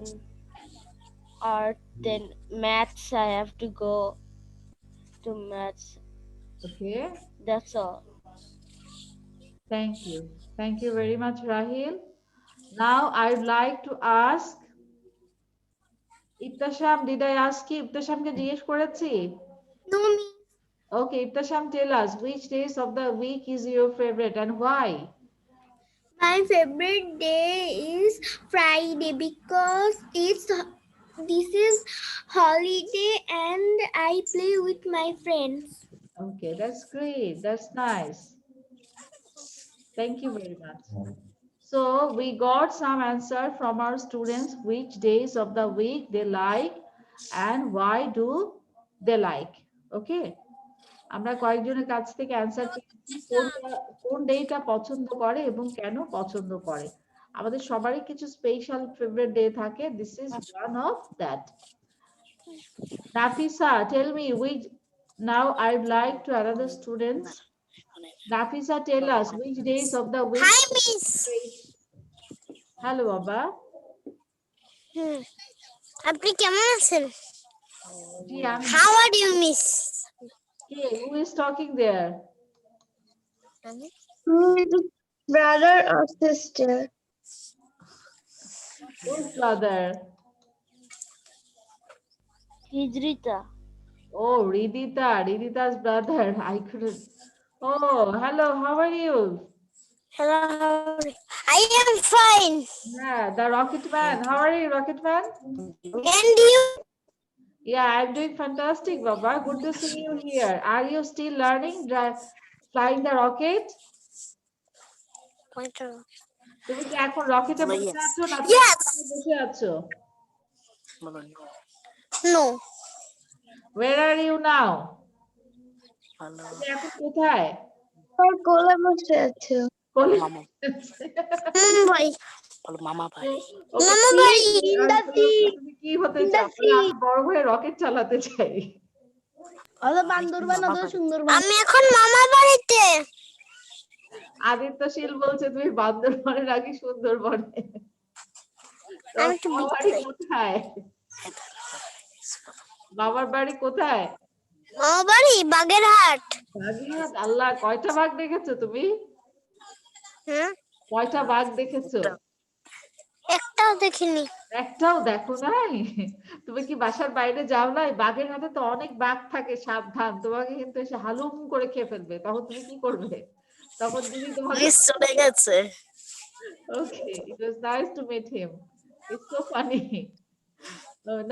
S2: maths. I have to go to maths.
S1: Okay,
S2: That's all.
S1: thank you. Thank you very much, Rahil. Now I'd like to ask Ibtasham, did I ask you? Ibtashamকে জিজ্ঞেস করেছি?
S7: No, Miss.
S1: Okay, Ibtasham, tell us which days of the week is your favorite and why?
S7: My favorite day is Friday because this is holiday and I play with my friends.
S1: Okay, that's great. That's nice. Thank you very much. So we got some answer from our students which days of the week they like and why do they like. Okay, আমরা কয়েকজনের কাছ থেকে answer পেয়েছি কোন data পছন্দ করে এবং কেন পছন্দ করে। আমাদের সবারই কিছু স্পেশাল ফেভারিট ডে থাকে, this is one of that. Nafisa, tell me which, now I'd like to another students. Nafisa, tell us which days of the week.
S7: Hi, Miss.
S1: Hello, Baba.
S7: আপনি কেমন আছেন?
S1: Gee, I'm
S7: How are you, Miss?
S1: okay. Who is talking there?
S2: Brother or sister?
S1: Who's brother?
S2: Hijrita.
S1: Oh, Ridita's brother. I couldn't. Oh, hello, how are you?
S7: Hello, I am fine.
S1: Yeah, the Rocket Man. How are you, Rocket Man?
S7: And you?
S1: Yeah, I'm doing fantastic, Baba. Good to see you here. Are you still learning flying the rocket? তুমি কি এখন রকেটে বসে আছো না
S7: Yes.
S1: বসে আছো?
S7: No.
S1: Where are you now? তুমি এখন কোথায়?
S2: কোলে বসে আছে।
S1: কোলে?
S7: Mumbai.
S10: মামা ভাই।
S1: Okay,
S7: মামা বাড়ি।
S1: তুমি কি হতে চাও? আমি বড় হয়ে রকেট চালাতে চাই।
S2: বান্দরবান অথবা সুন্দরবন।
S7: আমি এখন মামা বাড়িতে।
S1: আদিত্যশীল বলছে তুমি বান্দরবনের আগে সুন্দরবনে।
S7: আমি একটু
S1: বাবার বাড়ি কোথায়? বাবার বাড়ি কোথায়?
S7: মামা বাড়ি বাগেরহাট।
S1: বাগেরহাট। আল্লাহ, কয়টা বাঘ দেখেছো তুমি?
S7: হ্যাঁ,
S1: কয়টা বাঘ দেখেছো?
S7: একটাও দেখিনি।
S1: একটাও দেখো নাই? তুমি কি বাসার বাইরে যাও নাই? বাঘের হাতে তো অনেক বাঘ থাকে, সাবধান, তোমাকে কিন্তু এসে হালুম করে খেয়ে ফেলবে, তখন তুমি কি করবে? তখন দিদি তোমাকে
S10: মিস চলে গেছে।
S1: Okay, it was nice to meet him. It's so funny.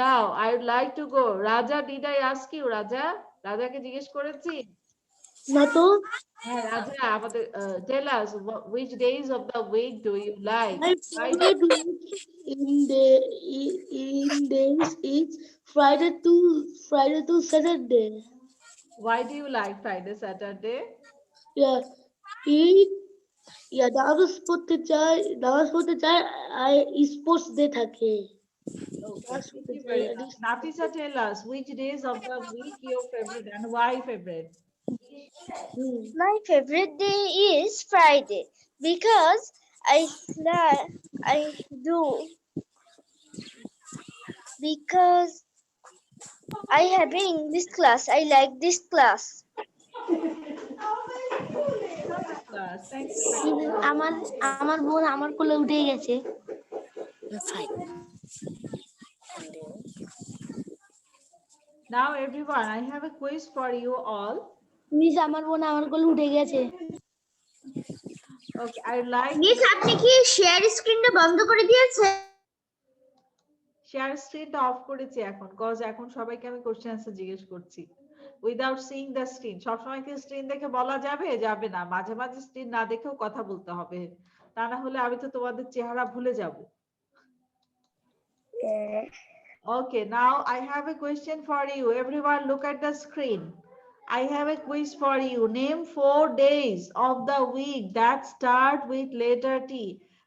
S1: Now I would like to go. Raja, did I ask you, Raja? রাজাকে জিজ্ঞেস করেছি?
S4: না তো।
S1: হ্যাঁ, রাজা, আমাদের tell us which days of the week do you like?
S4: My favorite week in days is Friday to Saturday.
S1: Why do you like Friday, Saturday?
S4: Yeah, নামাজ পড়তে চাই আর স্পোর্টস ডে থাকে।
S1: Okay, thank you very much. Nafisa, tell us which days of the week your favorite and why favorite?
S2: My favorite day is Friday because because I have an English class. I like this class.
S1: class. Thank you very much.
S4: আমার বোন আমার কোলে উঠে গেছে।
S10: Fine.
S1: Now everyone, I have a quiz for you all.
S4: Miss আমার বোন আমার কোলে উঠে গেছে।
S1: Okay, I like
S2: মিস আপনি কি শেয়ার স্ক্রিনটা বন্ধ করে দিয়েছেন?
S1: শেয়ার স্ক্রিনটা অফ করেছি এখন, কজ এখন সবাইকে আমি কোশ্চেন আনসার জিজ্ঞেস করছি উইদাউট সিইং দ্য স্ক্রিন। সবসময় কি স্ক্রিন দেখে বলা যাবে? যাবে না। মাঝে মাঝে স্ক্রিন না দেখেও কথা বলতে হবে, তা না হলে আমি তো তোমাদের চেহারা ভুলে যাব। Okay, now I have a question for you. Everyone look at the screen. I have a quiz for you. Name 4 days of the week that start with letter T.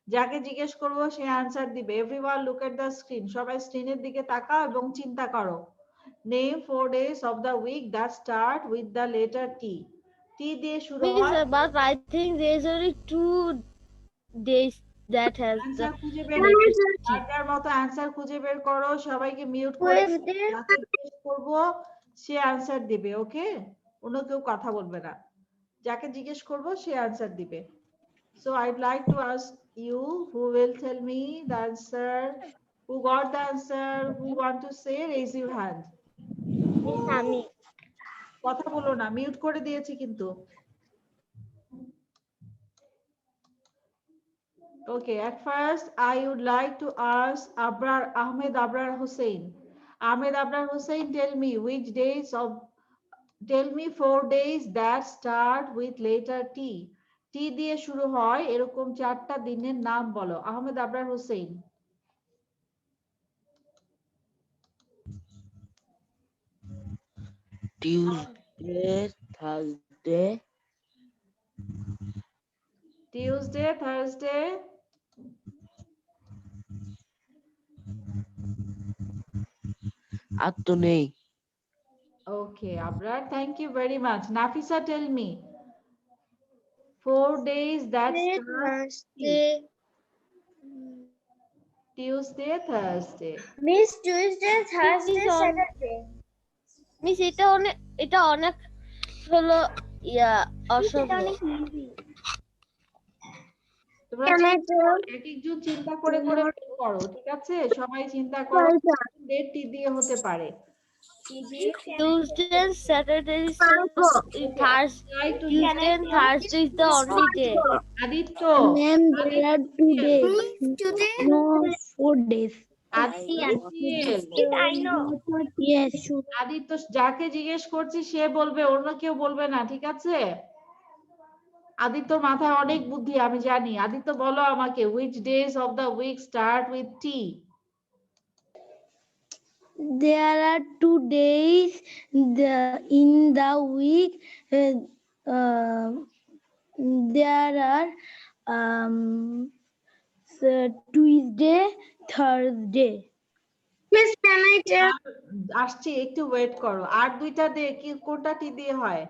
S1: যাকে জিজ্ঞেস করব সে আনসার দিবে। Everyone look at the screen. সবাই স্ক্রিনের দিকে তাকাও এবং চিন্তা করো। Name 4 days of the week that start with the letter T. T দিয়ে শুরু হয়।
S4: But I think there's only 2 days that has the
S1: answer খুঁজে বের যার মতো আনসার খুঁজে বের করো। সবাইকে মিউট করে যাকে জিজ্ঞেস করব সে আনসার দিবে। ওকে, অন্য কেউ কথা বলবে না। যাকে জিজ্ঞেস করব সে আনসার দিবে। So I'd like to ask you who will tell me the answer, who got the answer, who want to say, raise your hand.
S2: আমি
S1: কথা বলো না, মিউট করে দিয়েছি কিন্তু। Okay, at first I would like to ask Ahmed Abrar Hussain. Ahmed Abrar Hussain, tell me which days of, tell me 4 days that start with letter T. T দিয়ে শুরু হয় এরকম 4টা দিনের নাম বলো। Ahmed Abrar Hossain.
S6: Tuesday, Thursday,
S1: Tuesday, Thursday,
S6: আর তো নেই।
S1: Okay, Abrar, thank you very much. Nafisa, tell me 4 days that start Tuesday, Thursday.
S2: Miss Tuesday Thursday Saturday.
S4: Miss এটা অনেক হলো অসম্ভব।
S1: তোমরা এক একজন চিন্তা করে করে বের করো, ঠিক আছে? সবাই চিন্তা করো ডেট টি দিয়ে হতে পারে।
S4: Tuesday and Saturday is Thursday. Tuesday and Thursday is the only day.
S1: Aditya,
S4: Ma'am, there are 2 days. No, 4 days.
S2: I know.
S4: Yes.
S1: Aditya যাকে জিজ্ঞেস করছি সে বলবে, অন্য কেউ বলবে না, ঠিক আছে? আদিত্যর মাথায় অনেক বুদ্ধি আমি জানি। আদিত্য বলো আমাকে, which days of the week start with T?
S4: There are 2 days in the week. There are Tuesday, Thursday.
S2: Miss can I tell?
S1: আসছি, একটু ওয়েট করো। আর দুইটা ডে কি কোনটা টি দিয়ে হয়?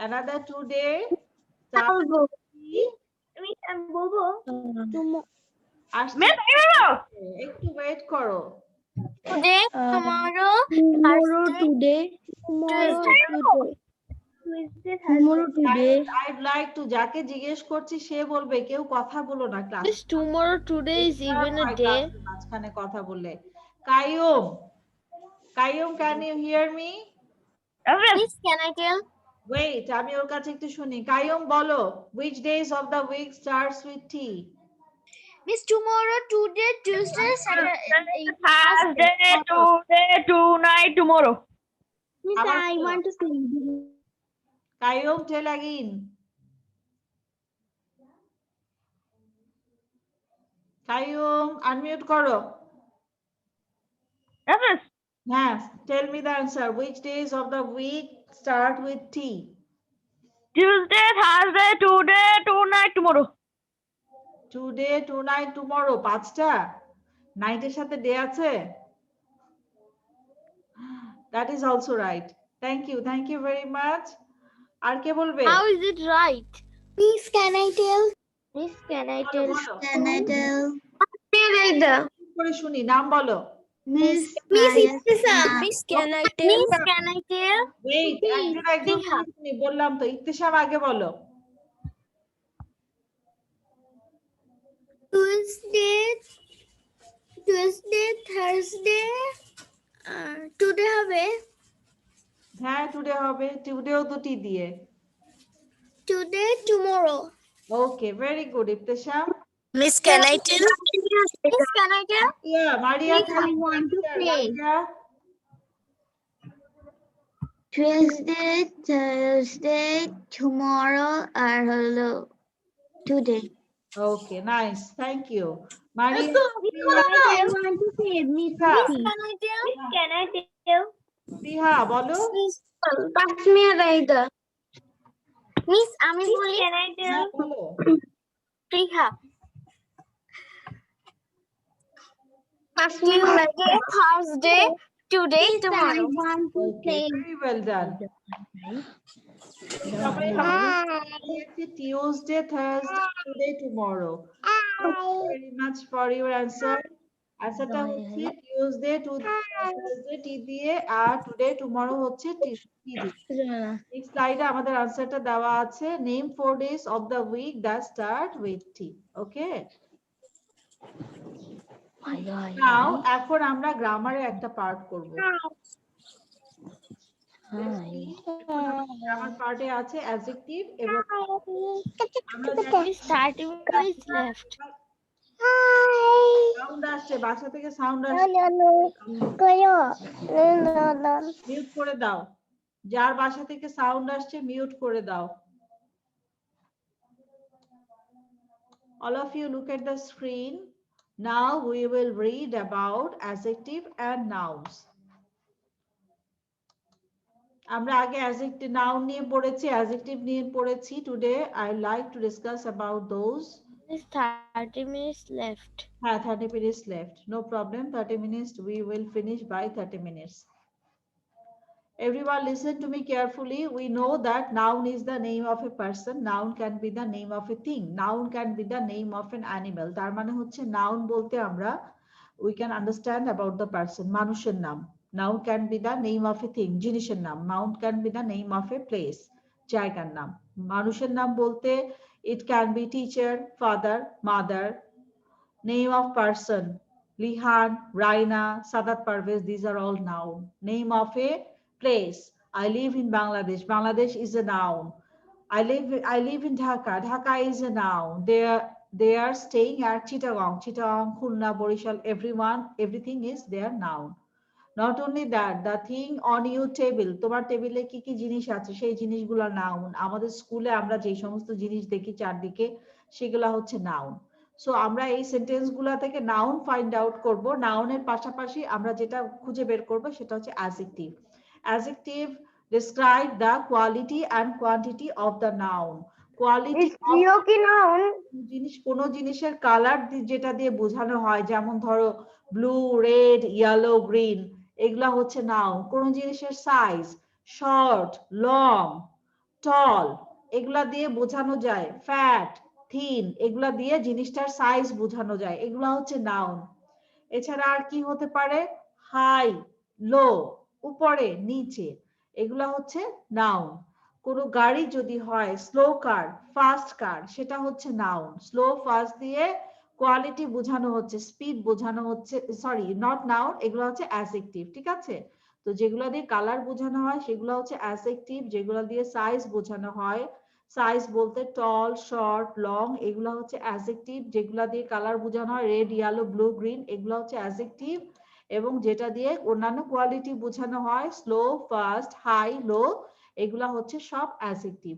S1: another 2 day start with T?
S2: আমি বলবো
S1: আসছি, একটু ওয়েট করো।
S2: Today, tomorrow,
S4: Today,
S1: I'd like to, যাকে জিজ্ঞেস করছি সে বলবে, কেউ কথা বলো না class.
S4: Miss, tomorrow, today is even a day.
S1: মাঝখানে কথা বললে। Qayyum, Qayyum, can you hear me?
S2: Miss can I tell?
S1: Wait, আমি ওর কাছে একটু শুনি। কাইয়ুম বলো, which days of the week starts with T?
S2: Miss tomorrow, today, Tuesday, Saturday,
S8: Thursday, today, tonight, tomorrow.
S3: Miss,
S1: আবার
S3: I
S1: বলো।
S3: want to say.
S1: Qayyum, tell again. Qayyum, unmute করো।
S8: Yes.
S1: হ্যাঁ, tell me the answer. Which days of the week start with T?
S8: Tuesday, Thursday, today, tonight, tomorrow.
S1: Today, tonight, tomorrow, 5টা? নাইটের সাথে day আছে? That is also right. Thank you very much. আর কে বলবে?
S4: How is it right?
S2: Miss can I tell?
S4: Miss, can I
S1: বলো,
S4: tell?
S1: বলো। করে শুনি, নাম বলো।
S2: Miss Iftisam, miss can I tell? Miss can I tell?
S1: Wait, একজন করে শুনি, বললাম তো। ইত্তেশাম আগে বলো।
S2: Tuesday, Thursday, today হবে
S1: হ্যাঁ টুডে হবে, টুডেও দুটি দিয়ে।
S2: today, tomorrow.
S1: Okay, very good Iftesham.
S10: Miss, can I tell?
S2: Miss, can I tell?
S1: Maria,
S3: I want to say
S7: Tuesday, Thursday, tomorrow, আর হলো today.
S1: Okay, nice, thank you Maria.
S3: I want to say Miss
S1: Yeah.
S3: Siti.
S2: Can I tell? Can I tell?
S1: সিহা বলো।
S2: Pass me a rider. Miss, আমি বলি। Can I tell?
S1: হ্যাঁ বলো।
S2: Priha. Pass me a rider. Thursday, today,
S3: Miss, I
S2: tomorrow.
S3: want to
S1: okay,
S3: say
S1: very well done. সবাই Tuesday, Thursday, today, tomorrow. Very much for your answer. আনসারটা হচ্ছে Tuesday two Thursday টি দিয়ে, আর today tomorrow হচ্ছে টি দিয়ে। Next স্লাইডে আমাদের আনসারটা দেওয়া আছে। Name 4 days of the week that start with T. ওকে, নাও এখন আমরা গ্রামারের একটা পার্ট করব। গ্রামার পার্টে আছে অ্যাডজেক্টিভ এবং আমরা জানি
S2: 30 minutes left.
S1: সাউন্ড আসছে, বাসা থেকে সাউন্ড আসছে, মিউট করে দাও। যার বাসা থেকে সাউন্ড আসছে মিউট করে দাও। All of you look at the screen. Now we will read about adjective and nouns. আমরা আগে adjective noun নিয়ে পড়েছি, adjective নিয়ে পড়েছি। Today I like to discuss about those.
S2: There's 30 minutes left.
S1: 30 minutes left. No problem. 30 minutes. We will finish by 30 minutes. Everyone listen to me carefully. We know that noun is the name of a person. Noun can be the name of a thing. Noun can be the name of an animal. তার মানে হচ্ছে noun বলতে আমরা we can understand about the person. মানুষের নাম। Noun can be the name of a thing. জিনিসের নাম। Noun can be the name of a place. জায়গার নাম। মানুষের নাম বলতে it can be teacher, father, mother. Name of person, Lihan, Raina, Sadat Parvez, these are all noun. Name of a place, I live in Bangladesh. Bangladesh is a noun. I live in Dhaka. Dhaka is a noun. They are staying at Chittagong. Chittagong, Khulna, Borishal, everything is their noun. Not only that, the thing on your table, তোমার টেবিলে কি কি জিনিস আছে সেই জিনিসগুলো noun. আমাদের স্কুলে আমরা যে সমস্ত জিনিস দেখি চারদিকে সেগুলো হচ্ছে নাউন। সো আমরা এই সেন্টেন্স গুলা থেকে নাউন ফাইন্ড আউট করব। নাউনের পাশাপাশি আমরা যেটা খুঁজে বের করব সেটা হচ্ছে adjective. Adjective describe the quality and quantity of the noun. Quality
S2: কি নাউন?
S1: জিনিস, কোন জিনিসের কালার যেটা দিয়ে বোঝানো হয়, যেমন ধরো ব্লু, রেড, ইয়েলো, গ্রিন, এগুলা হচ্ছে নাউন। কোন জিনিসের সাইজ, শর্ট, লং, টল, এগুলা দিয়ে বোঝানো যায়। ফ্যাট, থিন, এগুলা দিয়ে জিনিসটার সাইজ বোঝানো যায়, এগুলা হচ্ছে নাউন। এছাড়া আর কি হতে পারে? হাই, লো, উপরে, নিচে, এগুলা হচ্ছে নাউন। কোনো গাড়ি যদি হয় স্লো কার, ফাস্ট কার, সেটা হচ্ছে নাউন। স্লো, ফাস্ট দিয়ে কোয়ালিটি বোঝানো হচ্ছে, স্পিড বোঝানো হচ্ছে, সরি নট নাউন, এগুলো হচ্ছে অ্যাডজেক্টিভ। ঠিক আছে, তো যেগুলো দিয়ে কালার বোঝানো হয় সেগুলো হচ্ছে অ্যাডজেক্টিভ। যেগুলো দিয়ে সাইজ বোঝানো হয়, সাইজ বলতে টল, শর্ট, লং, এগুলো হচ্ছে অ্যাডজেক্টিভ। যেগুলো দিয়ে কালার বোঝানো হয় রেড, ইয়েলো, ব্লু, গ্রিন, এগুলো হচ্ছে অ্যাডজেক্টিভ। এবং যেটা দিয়ে অন্যান্য কোয়ালিটি বোঝানো হয় স্লো, ফাস্ট, হাই, লো, এগুলা হচ্ছে সব অ্যাডজেক্টিভ।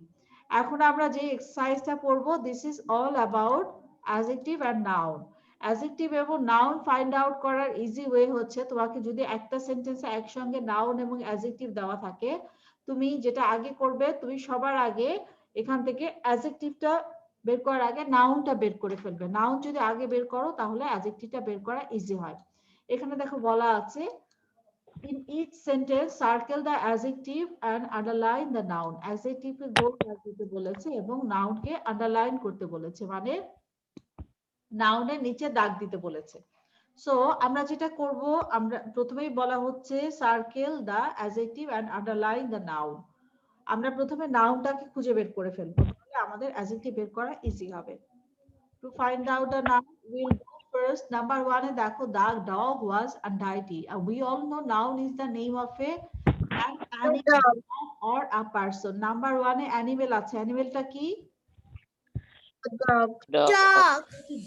S1: এখন আমরা যে এক্সারসাইজটা পড়বো, this is all about adjective and noun. Adjective এবং নাউন ফাইন্ড আউট করার ইজি ওয়ে হচ্ছে, তোমাকে যদি একটা সেন্টেন্সে একসঙ্গে নাউন এবং অ্যাডজেক্টিভ দেওয়া থাকে, তুমি যেটা আগে করবে, তুমি সবার আগে এখান থেকে অ্যাডজেক্টিভটা বের করার আগে নাউনটা বের করে ফেলবে। নাউন যদি আগে বের করো তাহলে অ্যাডজেক্টিভটা বের করা ইজি হয়। এখানে দেখো বলা আছে, in each sentence circle the adjective and underline the noun. Adjective কে গোল দাগ দিতে বলেছে এবং noun কে আন্ডারলাইন করতে বলেছে, মানে নাউনের নিচে দাগ দিতে বলেছে। সো আমরা যেটা করব, আমরা প্রথমেই বলা হচ্ছে circle the adjective and underline the noun. আমরা প্রথমে নাউনটাকে খুঁজে বের করে ফেলবো, তাহলে আমাদের অ্যাডজেক্টিভ বের করা ইজি হবে। To find out the noun, we'll go first. Number one, the dog was untidy. We all know noun is the name of an animal or a person. Number one, animal আছে. Animal টা কি?
S2: Dog.
S5: Dog.
S2: Dog.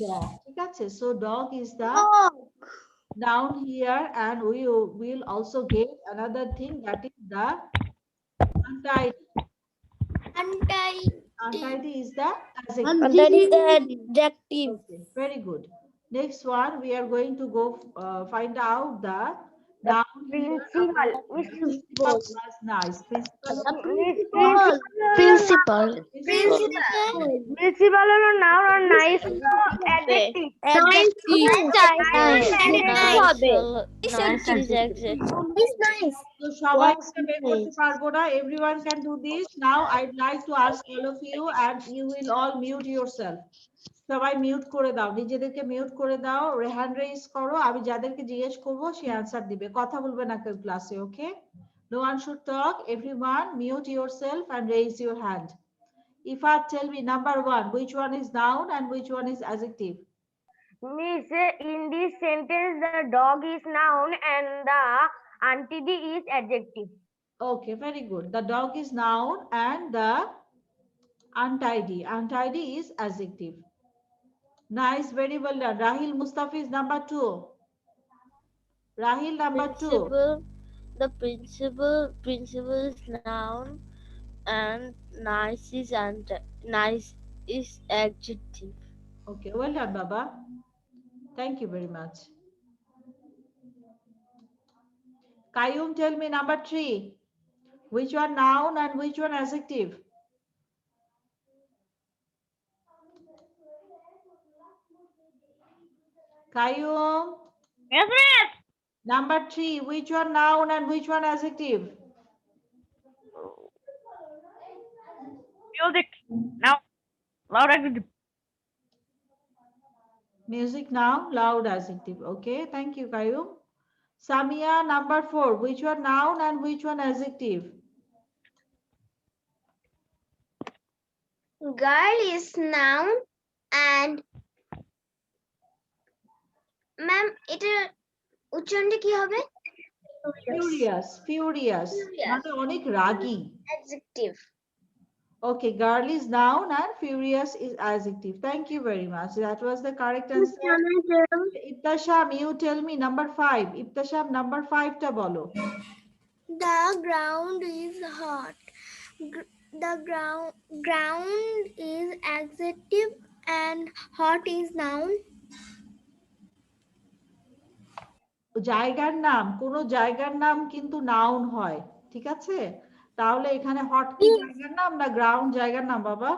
S1: Dog. ঠিক আছে? So dog is the
S2: Dog.
S1: noun here, and we will also get another thing, that is the untidy. Untidy is the adjective.
S2: That is the adjective.
S1: Okay, very good. Next one, we are going to go find out the noun here. Principal was nice. Principal.
S2: Principal.
S3: Principal হলো noun আর nice হলো adjective.
S1: So সবাই বের করতে পারবো না. Everyone can do this. Now I'd like to ask all of you, and you will all mute yourself. সবাই mute করে দাও, নিজেদেরকে মিউট করে দাও, হ্যান্ড রেজ করো, আমি যাদেরকে জিজ্ঞেস করব সে অ্যানসার দিবে, কথা বলবে না কেউ ক্লাসে, ওকে? No one should talk. Everyone mute yourself and raise your hand. Ifa, tell me number one, which one is noun and which one is adjective?
S3: Miss, in this sentence the dog is noun and the untidy is adjective.
S1: Okay, very good. The dog is noun and the untidy is adjective. Nice, very well done. Rahil Mustafa is number two. Rahil number two.
S2: The principal is noun and nice is adjective.
S1: Okay, well done, Baba. Thank you very much. Kayum, tell me number three. Which one noun and which one adjective? Kayum.
S3: Yes, miss.
S1: Number three, which one noun and which one adjective?
S3: Music. Now, loud adjective.
S1: Music noun, loud adjective. Okay, thank you, Kayum. Samia, number four, which one noun and which one adjective?
S2: Girl is noun and ma'am এটা উচ্চারণটা কি হবে?
S1: Furious. মানে অনেক রাগী।
S2: Adjective.
S1: Okay, girl is noun and furious is adjective. Thank you very much. That was the correct answer. Ibtasham, you tell me number five. Ibtasham, number five ta bolo.
S2: The ground is hot. The ground is adjective and hot is noun.
S1: জায়গার নাম, কোন জায়গার নাম কিন্তু noun হয়, ঠিক আছে? তাহলে এখানে হট কি জায়গার নাম না গ্রাউন্ড জায়গার নাম বাবা?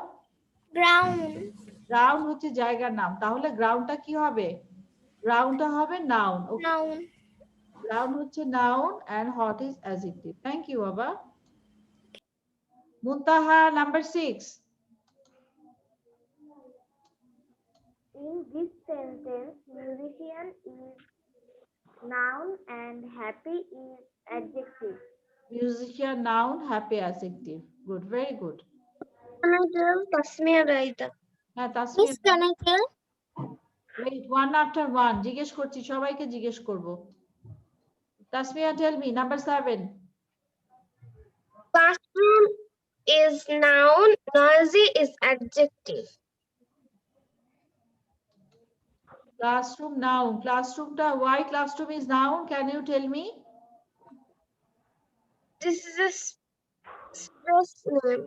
S1: গ্রাউন্ড হচ্ছে জায়গার নাম, তাহলে গ্রাউন্ডটা কি হবে? গ্রাউন্ডটা হবে নাউন। গ্রাউন্ড হচ্ছে noun and hot is adjective. Thank you বাবা। Muntaha, number six.
S3: In this sentence, musician is noun and happy is adjective.
S1: Musician noun, happy adjective. Good, very good.
S2: Tasmia Raita.
S1: হ্যাঁ Tasmia, wait, one after one জিজ্ঞেস করছি, সবাইকে জিজ্ঞেস করব। Tasmia, tell me number seven.
S2: Classroom is noun, noisy is adjective.
S1: Classroom noun. Classroom ta, why classroom is noun? Can you tell me?
S2: This is a place name.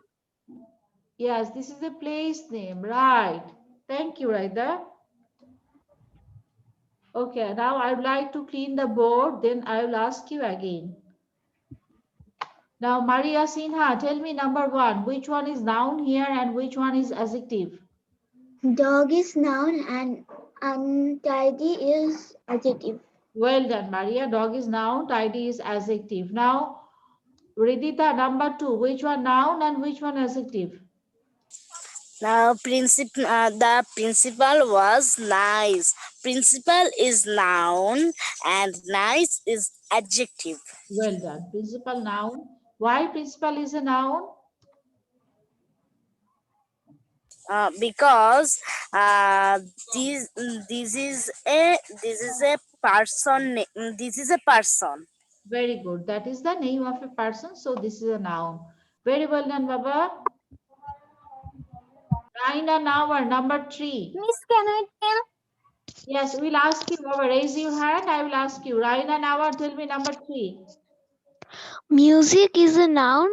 S1: Yes, this is a place name, right? Thank you, Raida. Okay, now I would like to clean the board, then I will ask you again. Now, Maria Sinha, tell me number one, which one is noun here and which one is adjective?
S2: Dog is noun and untidy is adjective.
S1: Well done, Maria. Dog is noun, tidy is adjective. Now, Ridita, number two, which one noun and which one adjective?
S10: The principal was nice. Principal is noun and nice is adjective.
S1: Well done. Principal noun. Why principal is a noun?
S10: because this this is a person. This is a person.
S1: Very good. That is the name of a person. So this is a noun. Very well done, Baba. Raina Nawar, number 3.
S3: Miss, can I tell?
S1: Yes, we'll ask you, Baba. Raise your hand. I will ask you. Raina Nawar, tell me number 3.
S2: Music is a noun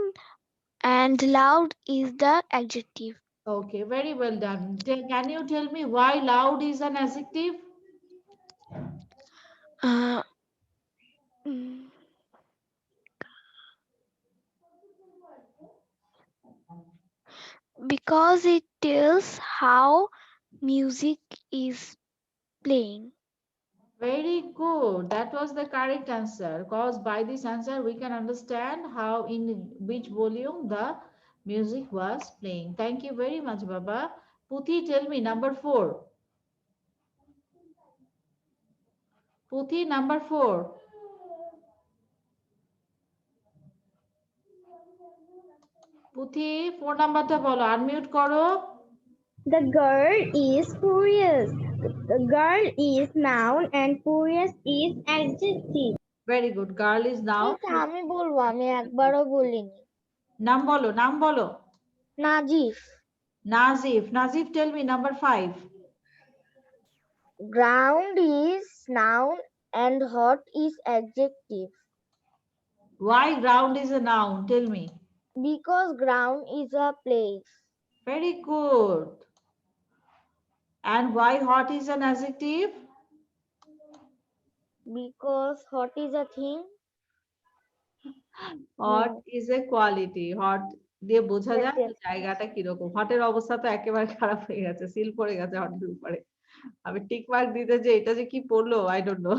S2: and loud is the adjective.
S1: Okay, very well done. Can you tell me why loud is an adjective?
S2: Uh, mm, because it tells how music is playing.
S1: Very good. That was the correct answer. Because by this answer, we can understand how in which volume the music was playing. Thank you very much, Baba. Puthi, tell me number 4. Puthi, number 4. পুথি 4 নাম্বারটা বলো, unmute করো।
S3: The girl is furious. The girl is noun and furious is adjective.
S1: Very good, girl is now.
S2: আমি বলবো, আমি একবারও বলিনি।
S1: নাম বলো, নাম বলো।
S2: Nazif.
S1: Nazif, Nazif tell me number 5।
S2: Ground is noun and hot is adjective.
S1: Why ground is a noun? Tell me.
S2: Because ground is a place.
S1: Very good. And why hot is an adjective?
S2: Because hot is a thing.
S1: Hot is a quality. Hot দিয়ে বোঝা যায় যে জায়গাটা কিরকম। হটের অবস্থা তো একেবারে খারাপ হয়ে গেছে, সিল পড়ে গেছে হটের উপরে। আমি টিক মার্ক দিতে যে এটা যে কি পড়লো, I don't know.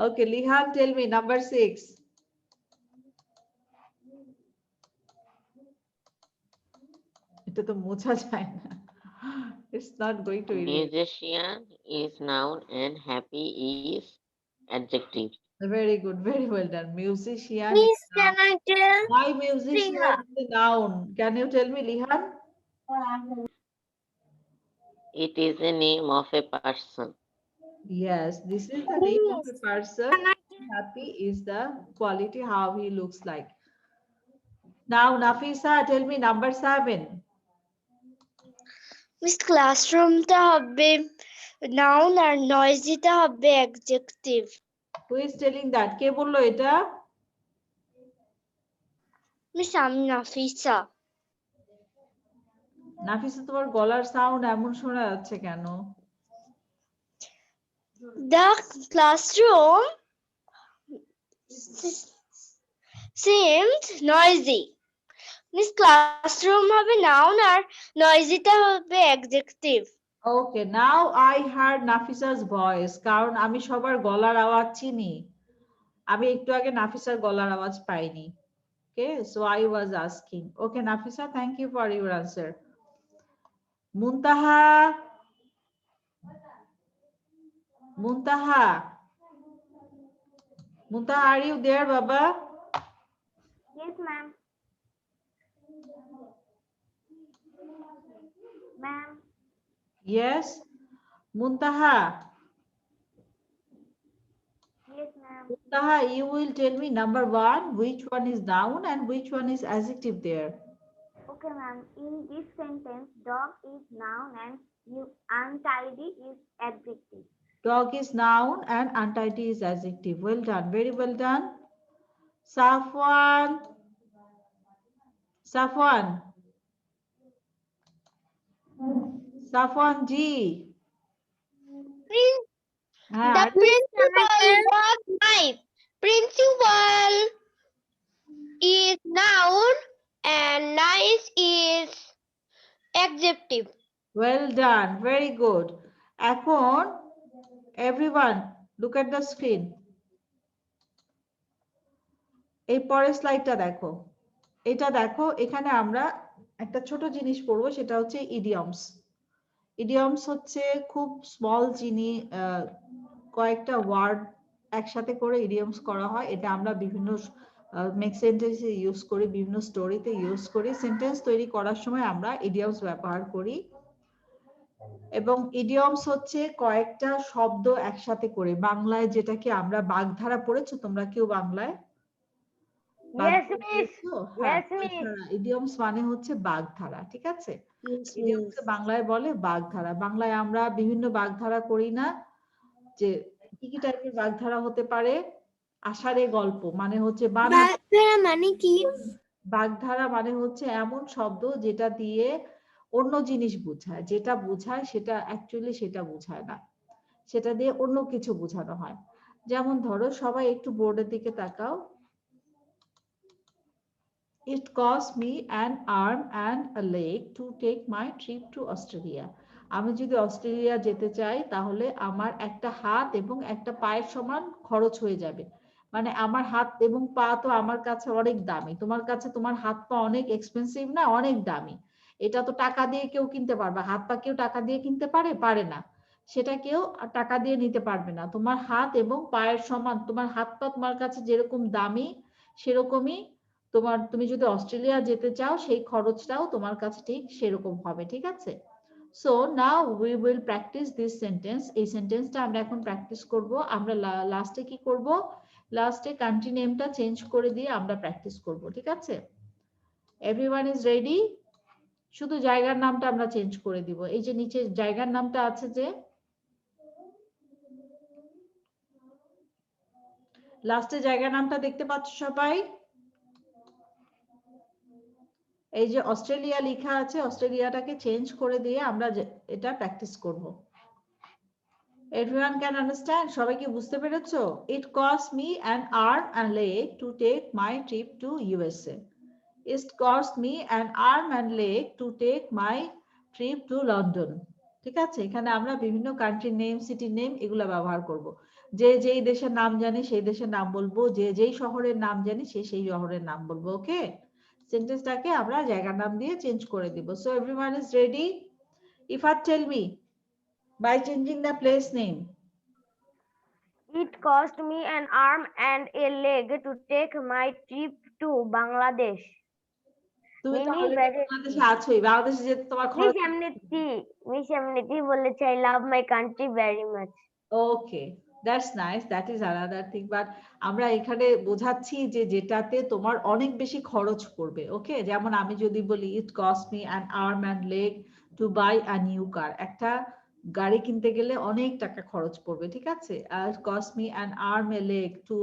S1: Okay, Lihan, tell me number 6. এটা তো মোছা যায় না। It's not going to erase.
S5: Musician is noun and happy is adjective.
S1: Very good, very well done. Musician.
S2: Please, can I tell?
S1: Why musician is a noun? Can you tell me, Lihan?
S5: It is a name of a person.
S1: Yes, this is the name of a person. Happy is the quality, how he looks like. Now, Nafisa, tell me number 7.
S2: Miss, classroomটা হবে noun আর noisy-টা হবে adjective.
S1: Who is telling that? কে বললো এটা?
S2: Miss, আমি নাফিসা।
S1: নাফিসা, তোমার গলার sound এমন শোনা যাচ্ছে কেন?
S2: The classroom seemed noisy. Miss, classroom হবে noun আর noisy-টা হবে adjective.
S1: Okay, now I heard Nafisa's voice. কারণ আমি সবার গলার আওয়াজ চিনি। আমি একটু আগে নাফিসার গলার আওয়াজ পাইনি। Okay, so I was asking. Okay, Nafisa, thank you for your answer. Muntaha. Muntaha. Muntaha, are you there, Baba?
S3: Yes, ma'am. Ma'am.
S1: Yes. Muntaha.
S3: Yes, ma'am.
S1: Muntaha, you will tell me number 1, which one is noun and which one is adjective there.
S3: Okay, ma'am. In this sentence, dog is noun and untidy is adjective.
S1: Dog is noun and untidy is adjective. Well done. Very well done. Safwan. Safwan. Safwan G.
S2: The principal was nice. Principal is noun and nice is adjective.
S1: Well done. Very good. এখন everyone look at the screen. এই পরের স্লাইডটা দেখো। এটা দেখো, এখানে আমরা একটা ছোট জিনিস পড়বো, সেটা হচ্ছে ইডিয়মস। ইডিয়মস হচ্ছে খুব স্মল জিনিস, কয়েকটা ওয়ার্ড একসাথে করে ইডিয়মস করা হয়। এটা আমরা বিভিন্ন মেক সেন্টেন্স ইউজ করি, বিভিন্ন স্টোরিতে ইউজ করি। সেন্টেন্স তৈরি করার সময় আমরা ইডিয়মস ব্যবহার করি, এবং ইডিয়মস হচ্ছে কয়েকটা শব্দ একসাথে করে। বাংলায় যেটাকে আমরা বাগধারা, পড়েছো তোমরা কেউ বাংলায়? ইডিয়মস মানে হচ্ছে বাগধারা, ঠিক আছে? ইডিয়মসকে বাংলায় বলে বাগধারা। বাংলায় আমরা বিভিন্ন বাগধারা করি না, যে কি কি টাইপের বাগধারা হতে পারে? আষাঢ়ে গল্প মানে হচ্ছে
S3: বাগধারা মানে কি?
S1: বাগধারা মানে হচ্ছে এমন শব্দ যেটা দিয়ে অন্য জিনিস বোঝায়, যেটা বোঝায় সেটা অ্যাকচুয়ালি সেটা বোঝায় না, সেটা দিয়ে অন্য কিছু বোঝানো হয়। যেমন ধরো, সবাই একটু বোর্ডের দিকে তাকাও। It cost me an arm and a leg to take my trip to Australia. আমি যদি অস্ট্রেলিয়া যেতে চাই তাহলে আমার একটা হাত এবং একটা পায়ের সমান খরচ হয়ে যাবে। মানে আমার হাত এবং পা তো আমার কাছে অনেক দামি, তোমার কাছে তোমার হাত পা অনেক এক্সপেন্সিভ না, অনেক দামি। এটা তো টাকা দিয়ে কেউ কিনতে পারবে? হাত পা কেউ টাকা দিয়ে কিনতে পারে? পারে না। সেটা কেউ টাকা দিয়ে নিতে পারবে না। তোমার হাত এবং পায়ের সমান, তোমার হাত পা তোমার কাছে যেরকম দামি, সেরকমই তুমি যদি অস্ট্রেলিয়া যেতে চাও সেই খরচটাও তোমার কাছে ঠিক সেরকম হবে, ঠিক আছে? So now we will practice this sentence. এই সেন্টেন্সটা আমরা এখন প্র্যাকটিস করব। আমরা লাস্টে কি করব? লাস্টে কান্ট্রি নেমটা চেঞ্জ করে দিয়ে আমরা প্র্যাকটিস করব, ঠিক আছে? Everyone is ready? শুধু জায়গার নামটা আমরা চেঞ্জ করে দিব। এই যে নিচে জায়গার নামটা আছে, যে লাস্টে জায়গার নামটা দেখতে পাচ্ছ সবাই? এই যে অস্ট্রেলিয়া লেখা আছে, অস্ট্রেলিয়াটাকে চেঞ্জ করে দিয়ে আমরা এটা প্র্যাকটিস করব। Everyone can understand? সবাই কি বুঝতে পেরেছো? It cost me an arm and leg to take my trip to USA. It cost me an arm and leg to take my trip to London. ঠিক আছে? এখানে আমরা বিভিন্ন কান্ট্রি নেম, সিটি নেম এগুলো ব্যবহার করব। যে যেই দেশের নাম জানি সেই দেশের নাম বলবো, যে যেই শহরের নাম জানি সেই শহরের নাম বলবো। ওকে? সেন্টেন্সটাকে আমরা জায়গার নাম দিয়ে চেঞ্জ করে দিব। So everyone is ready? Ifat, tell me, by changing the place name.
S2: It cost me an arm and a leg to take my trip to Bangladesh.
S1: তুমি তো
S2: Many
S1: অলরেডি
S2: very
S1: বাংলাদেশে আছোই, বাংলাদেশে যেতে তোমার খরচ।
S2: Miss Amniti বলেছে I love my country very much.
S1: Okay, that's nice, that is another thing. But আমরা এখানে বোঝাচ্ছি যে যেটাতে তোমার অনেক বেশি খরচ পড়বে। ওকে, যেমন আমি যদি বলি it cost me an arm and leg to buy a new car, একটা গাড়ি কিনতে গেলে অনেক টাকা খরচ পড়বে, ঠিক আছে? আর cost me an arm a leg to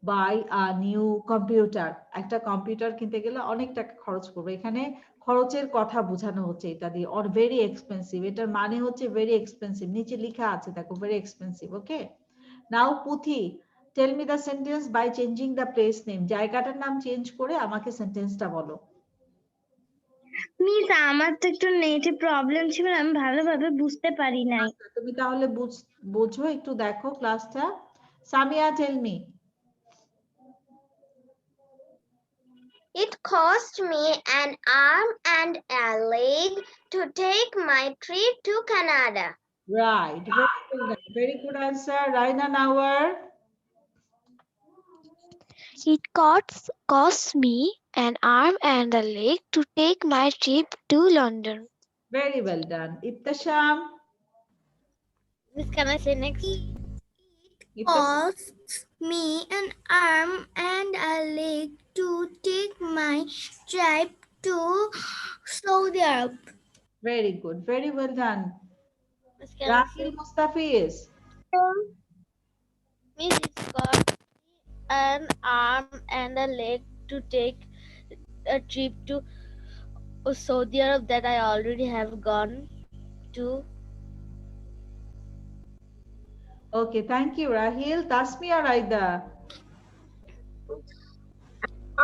S1: buy a new computer, একটা কম্পিউটার কিনতে গেলে অনেক টাকা খরচ পড়বে। এখানে খরচের কথা বোঝানো হচ্ছে এটা দিয়ে, অর ভেরি এক্সপেন্সিভ, এটার মানে হচ্ছে ভেরি এক্সপেন্সিভ। নিচে লেখা আছে দেখো, very expensive. Okay, now Puthi, tell me the sentence by changing the place name. জায়গাটার নাম চেঞ্জ করে আমাকে সেন্টেন্সটা বলো।
S3: মিস, আমার তো একটু নেটে প্রবলেম ছিল, আমি ভালোভাবে বুঝতে পারি নাই।
S1: তুমি তাহলে বুঝো, একটু দেখো ক্লাসটা। Samia, tell me.
S2: It cost me an arm and a leg to take my trip to Canada.
S1: Right, very good answer. Raina Nawar.
S2: It cost me an arm and a leg to take my trip to London.
S1: Very well done. Ibtisham.
S2: Miss, can I say next?
S3: Costs me an arm and a leg to take my trip to Saudi Arabia.
S1: Very good, very well done.
S2: Miss, can I
S1: Rahil Mustafiz.
S2: Miss, it cost me an arm and a leg to take a trip to Saudi Arabia that I already have gone to.
S1: Okay, thank you, Rahil. Tasmia Raida.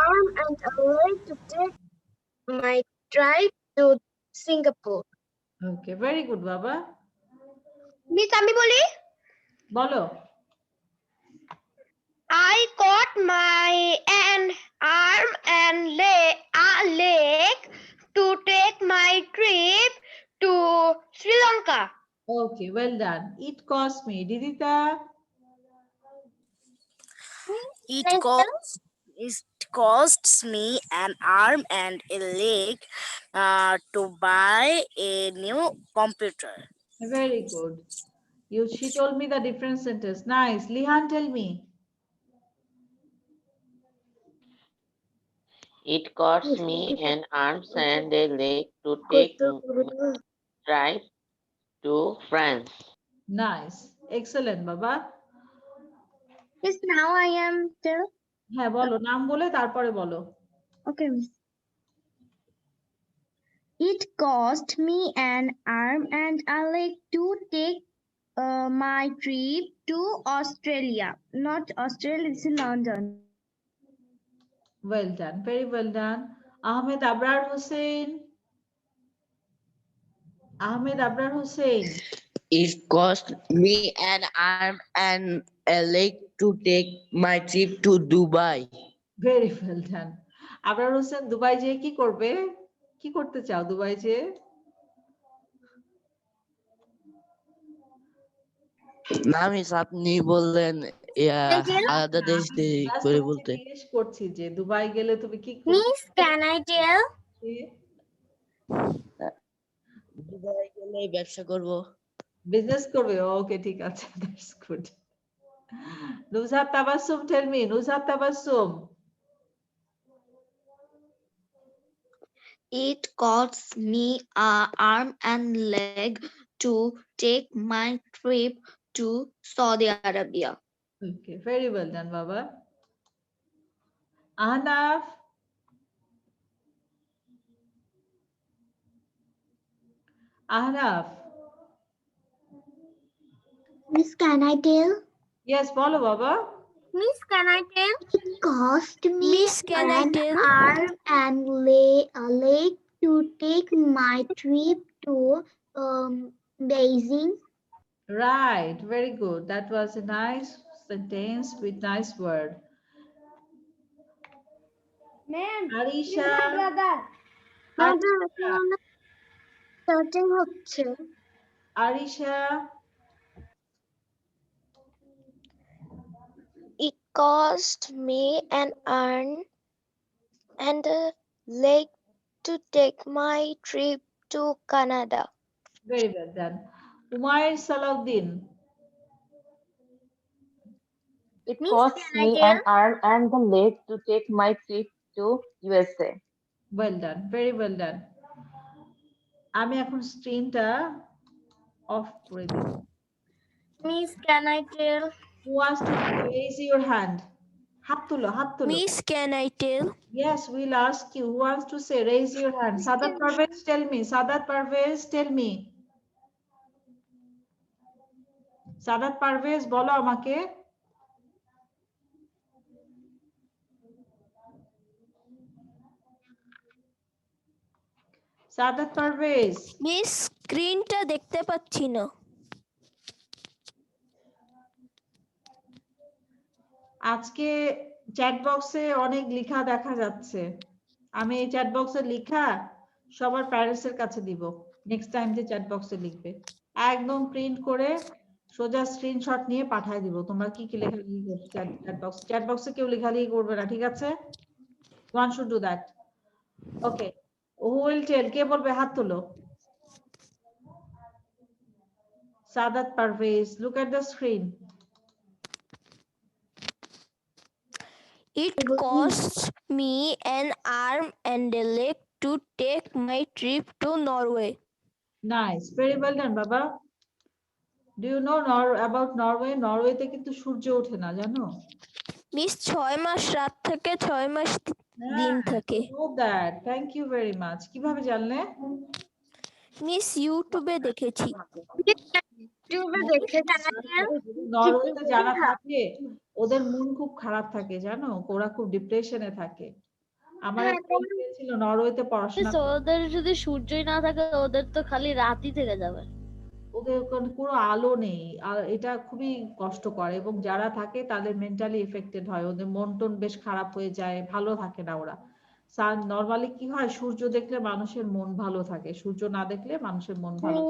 S2: Arm and a leg to take my trip to Singapore.
S1: Okay, very good, Baba.
S2: Miss, আমি বলি?
S1: বলো।
S2: I got my arm and leg to take my trip to Sri Lanka.
S1: Okay, well done. It cost me. Didita.
S10: It cost It costs me an arm and a leg to buy a new computer.
S1: Very good. She told me the different sentence. Nice. Lihan, tell me.
S5: It costs me an arm and a leg to take my drive to France.
S1: Nice. Excellent, Baba.
S3: Yes, now I am tell.
S1: হ্যাঁ বলো নাম বলে তারপরে বলো
S3: Okay, miss. It cost me an arm and a leg to take my trip to Australia. Not Australia, it's in London.
S1: Well done, very well done. Ahmed Abrar Hussain. Ahmed Abrar Hussain.
S6: It cost me an arm and a leg to take my trip to Dubai.
S1: Very well done. Abrar Hussain Dubai যেয়ে কি করবে? কি করতে চাও Dubai যেয়ে?
S6: Name is আপনি বললেন আলাদা দেশ করে বলতে
S1: জিজ্ঞেস করছি যে দুবাই গেলে তুমি কি করবে?
S3: Miss, can I tell?
S6: Dubai গেলে ব্যবসা করব
S1: বিজনেস করবে ওকে ঠিক আছে that's good Nuzhat Tabassum tell me Nuzhat Tabassum
S7: It costs me an arm and leg to take my trip to Saudi Arabia.
S1: Okay, very well done, Baba. Ahnaf. Ahnaf.
S3: Miss, can I tell?
S1: Yes, bolo, Baba.
S3: Miss, can I tell?
S2: It cost me
S3: Miss, can I
S2: an
S3: tell?
S2: arm and a leg to take my trip to Beijing.
S1: Right, very good. That was a nice sentence with nice word.
S3: Ma'am,
S1: Arisha.
S2: Starting হচ্ছে
S1: Arisha.
S2: It cost me an arm and a leg to take my trip to Canada.
S1: Very well done. Umayr Salahuddin.
S8: It costs me an arm and the leg to take my trip to USA.
S1: Well done, very well done. আমি এখন স্ক্রিনটা of করে দিই
S3: Miss, can I tell?
S1: Who wants to raise your hand? হাত তুলো হাত তুলো
S3: Miss, can I tell?
S1: Yes, we'll ask you. Who wants to say? Raise your hand. Sadat Parvez, tell me. Sadat Parvez, tell me. Sadat Parvez, বলো আমাকে Saadat Parvez
S3: miss স্ক্রিনটা দেখতে পাচ্ছি না
S1: আজকে চ্যাট বক্সে অনেক লেখা দেখা যাচ্ছে আমি এই চ্যাট বক্সে লেখা সবার প্যারেন্টস এর কাছে দিব নেক্সট টাইম যে চ্যাট বক্সে লিখবে একদম প্রিন্ট করে সোজা স্ক্রিনশট নিয়ে পাঠিয়ে দিব তোমরা কি কি লেখালেখি করছো চ্যাট বক্সে কেউ লেখালেখি করবে না ঠিক আছে one should do that okay who will tell কে বলবে হাত তোলো Saadat Parvez look at the screen
S3: It costs me an arm and a leg to take my trip to Norway.
S1: Nice, very well done, Baba. Do you know about Norway? Norway তে কিন্তু সূর্য ওঠে না জানো?
S3: Miss 6 মাস রাত থাকে 6 মাস দিন থাকে।
S1: Know that. Thank you very much. কিভাবে জানলে?
S3: মিস ইউটিউবে দেখেছি।
S2: ইউটিউবে দেখেছি।
S1: নরওয়েতে যারা থাকে ওদের মন খুব খারাপ থাকে জানো? ওরা খুব ডিপ্রেশনে থাকে। আমার একটা ছিল নরওয়েতে পড়াশোনা
S4: ওদের যদি সূর্যই না থাকে ওদের তো খালি রাতই থেকে যাবে
S1: ওদের কোনো আলো নেই আর এটা খুবই কষ্টকর এবং যারা থাকে তাদের মেন্টালি এফেক্টেড হয় ওদের মন টন বেশ খারাপ হয়ে যায় ভালো থাকে না ওরা নরমালি কি হয় সূর্য দেখলে মানুষের মন ভালো থাকে সূর্য না দেখলে মানুষের মন ভালো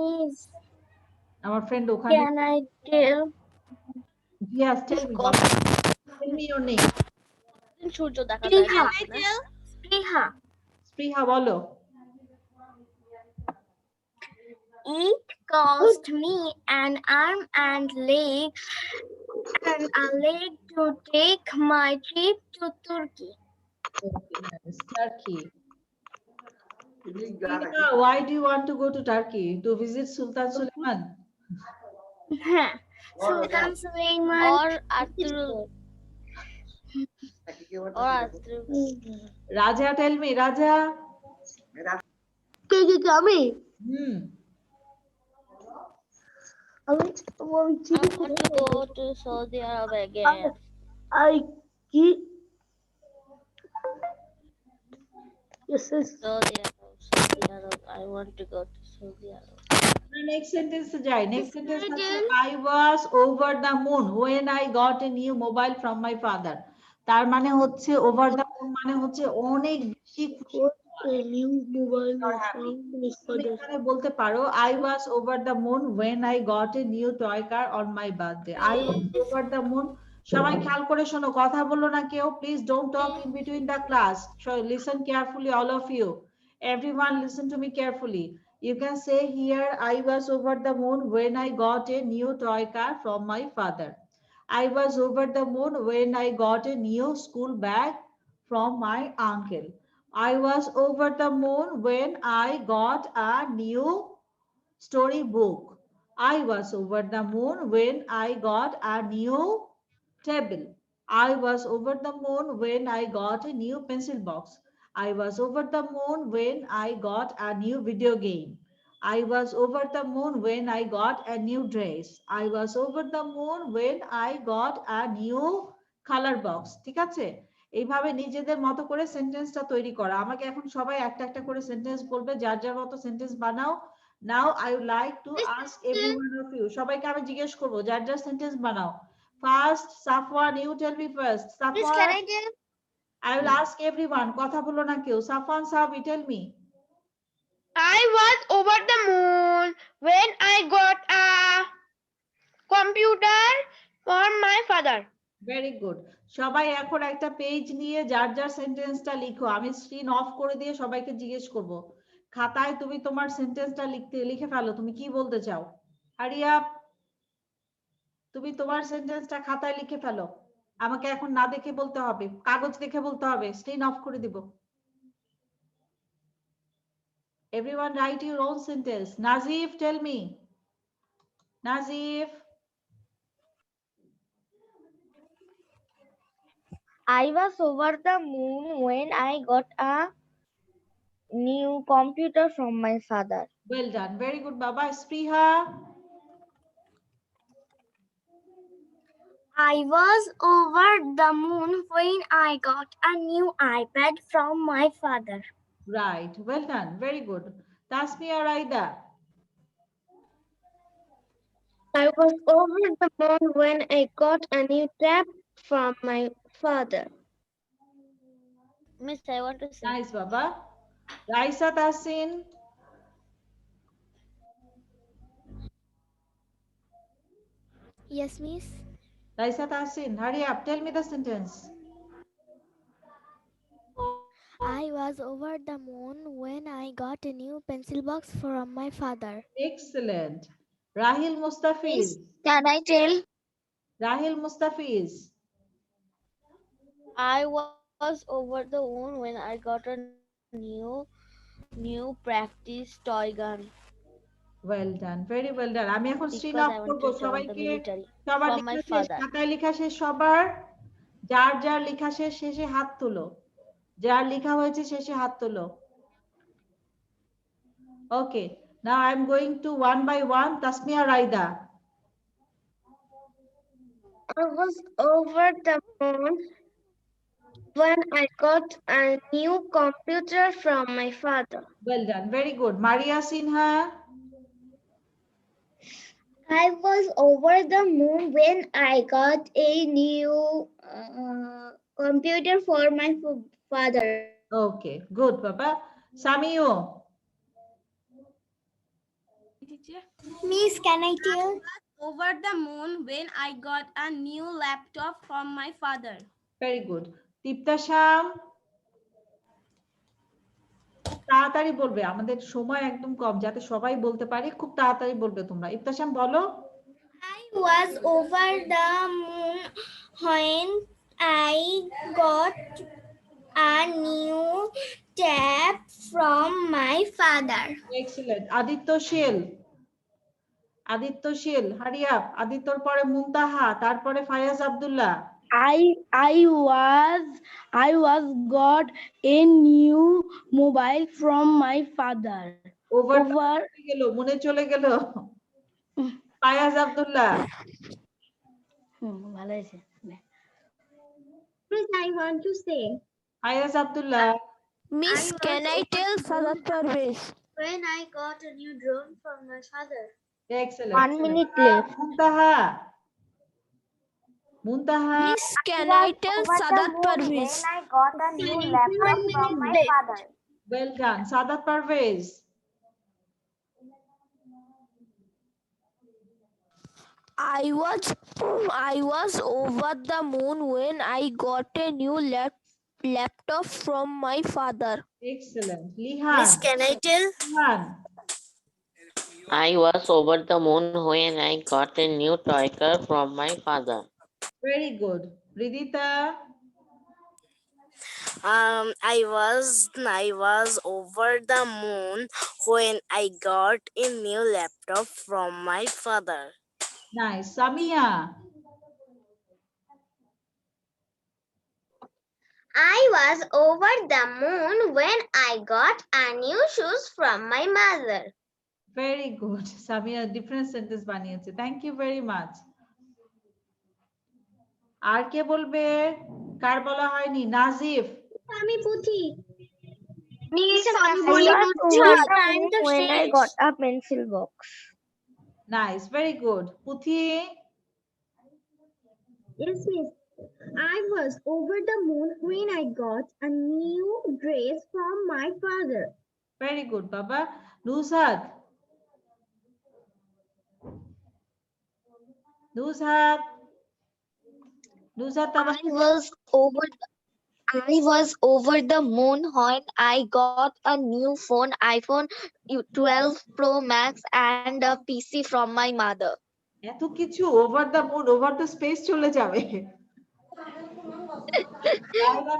S1: আমার ফ্রেন্ড ওখানে
S3: Can I tell?
S1: Yes, tell me your name.
S2: সূর্য দেখা যায়
S3: Spriha.
S2: না?
S3: Spriha.
S1: স্পৃহা বলো।
S3: It cost me an arm and a leg to take my trip to Turkey.
S1: Okay, nice. Turkey. Spriha, why do you want to go to Turkey? To visit Sultan Suleiman?
S3: Sultan Suleiman.
S2: Or Arthur or Arthur
S1: Raja, tell me, Raja.
S4: কে আমি
S2: I want to go to Saudi Arabia again.
S4: I কি yes
S2: Saudi Arabia. I want to go to Saudi Arabia.
S1: Next sentence jai. Next sentence I was over the moon when I got a new mobile from my father. তার মানে হচ্ছে over the moon মানে হচ্ছে অনেক বেশি খুশি।
S4: new mobile
S1: You're happy.
S4: from his
S1: তুমি
S4: father.
S1: এখানে বলতে পারো I was over the moon when I got a new toy car on my birthday. I was over the moon. সবাই খেয়াল করে শোনো, কথা বলো না কেউ, please don't talk in between the class. So listen carefully, all of you. Everyone listen to me carefully. You can say here I was over the moon when I got a new toy car from my father. I was over the moon when I got a new school bag from my uncle. I was over the moon when I got a new storybook. I was over the moon when I got a new table. I was over the moon when I got a new pencil box. I was over the moon when I got a new video game. I was over the moon when I got a new dress. I was over the moon when I got a new color box. ঠিক আছে? এইভাবে নিজেদের মতো করে সেন্টেন্সটা তৈরি করা। আমাকে এখন সবাই একটা একটা করে সেন্টেন্স বলবে, যার যার মতো সেন্টেন্স বানাও। Now I would like to ask every one of you. সবাইকে আমি জিজ্ঞেস করব, যার যার সেন্টেন্স বানাও। First, Safwan, you tell me first.
S2: Please,
S1: Safwan,
S2: can I tell?
S1: I will ask everyone. কথা বলো না কেউ। Safwan Sahab, you tell me.
S11: I was over the moon when I got a computer for my father.
S1: Very good. সবাই এখন একটা page নিয়ে যার যার সেন্টেন্সটা লিখো। আমি স্ক্রিন অফ করে দিয়ে সবাইকে জিজ্ঞেস করব। খাতায় তুমি তোমার সেন্টেন্সটা লিখে ফেলো। তুমি কি বলতে চাও? Hurry up. তুমি তোমার সেন্টেন্সটা খাতায় লিখে ফেলো। আমাকে এখন না দেখে বলতে হবে, কাগজ দেখে বলতে হবে। স্ক্রিন অফ করে দিব। Everyone write your own sentence. Nazif, tell me. Nazif.
S2: I was over the moon when I got a new computer from my father.
S1: Well done. Very good, Baba. Spriha.
S3: I was over the moon when I got a new iPad from my father.
S1: Right. Well done. Very good. Tasmia Raida.
S11: I was over the moon when I got a new tab from my father.
S2: Miss, I want to say.
S1: Nice, Baba. Raisa Tasin.
S12: Yes, miss.
S1: Raisa Tasin, hurry up. Tell me the sentence.
S12: I was over the moon when I got a new pencil box from my father.
S1: Excellent. Rahil Mustafiz.
S7: Can I tell?
S1: Rahil Mustafiz.
S2: I was over the moon when I got a new practice toy gun.
S1: Well done. Very well done. আমি এখন screen
S2: Because
S1: of
S2: I want
S1: করব।
S2: to join the
S1: সবাইকে
S2: military
S1: সবার
S2: for my
S1: লেখা শেষ,
S2: father.
S1: খাতায় লেখা শেষ সবার। যার যার লেখা শেষ, শেষে হাত তোলো। যার লেখা হয়েছে শেষে হাত তোলো। Okay. Now I'm going to one by one. Tasmia Raida.
S11: I was over the moon when I got a new computer from my father.
S1: Well done. Very good. Maria Sinha.
S3: I was over the moon when I got a new computer for my father.
S1: Okay. Good, Papa. Samio.
S12: Miss, can I tell?
S11: Over the moon when I got a new laptop from my father.
S1: Very good. তিপ্তাশাম তাড়াতাড়ি বলবে, আমাদের সময় একদম কম, যাতে সবাই বলতে পারি, খুব তাড়াতাড়ি বলবে তোমরা। ইপ্তাশাম বলো।
S11: I was over the moon when I got a new tap from my father.
S1: Excellent. Aditya Sheel hurry up. আদিত্যর পরে মুনতাহা, তারপরে Fayaz Abdullah.
S4: I was got a new mobile from my father.
S1: Over গেল, মনে চলে গেল। ফায়াজ আব্দুল্লাহ।
S4: ভালো হয়েছে।
S3: Miss, I want to say.
S1: Fayaz Abdullah.
S12: Miss, can I tell Sadat Parvez?
S11: When I got a new drone from my father.
S1: Excellent.
S2: 1 minute left.
S1: Muntaha.
S12: Miss, can I tell Sadat Parvez?
S11: When I got a new laptop from my father.
S1: Well done. Sadat Parvez.
S12: I was over the moon when I got a new laptop from my father.
S1: Excellent. Lihan.
S10: Miss, can I tell?
S1: Lihan.
S5: I was over the moon when I got a new toy car from my father.
S1: Very good. Ridita.
S10: I was over the moon when I got a new laptop from my father.
S1: Nice. Samia.
S11: I was over the moon when I got a new shoes from my mother.
S1: Very good. Samia different sentence বানিয়েছে, thank you very much. আর কে বলবে? কার বলা হয়নি? নাজিফ।
S3: আমি পুথি।
S11: Miss,
S2: I was over the moon when I got a pencil box.
S1: Nice, very good. পুথি।
S3: Yes, Miss. I was over the moon when I got a new dress from my father.
S1: Very good বাবা। নুসাদ। নুসাদ। নুসাদ তাবা।
S7: I was over the moon when I got a new phone, iPhone 12 Pro Max and a PC from my mother.
S1: এত কিছু over the moon, over the space চলে যাবে।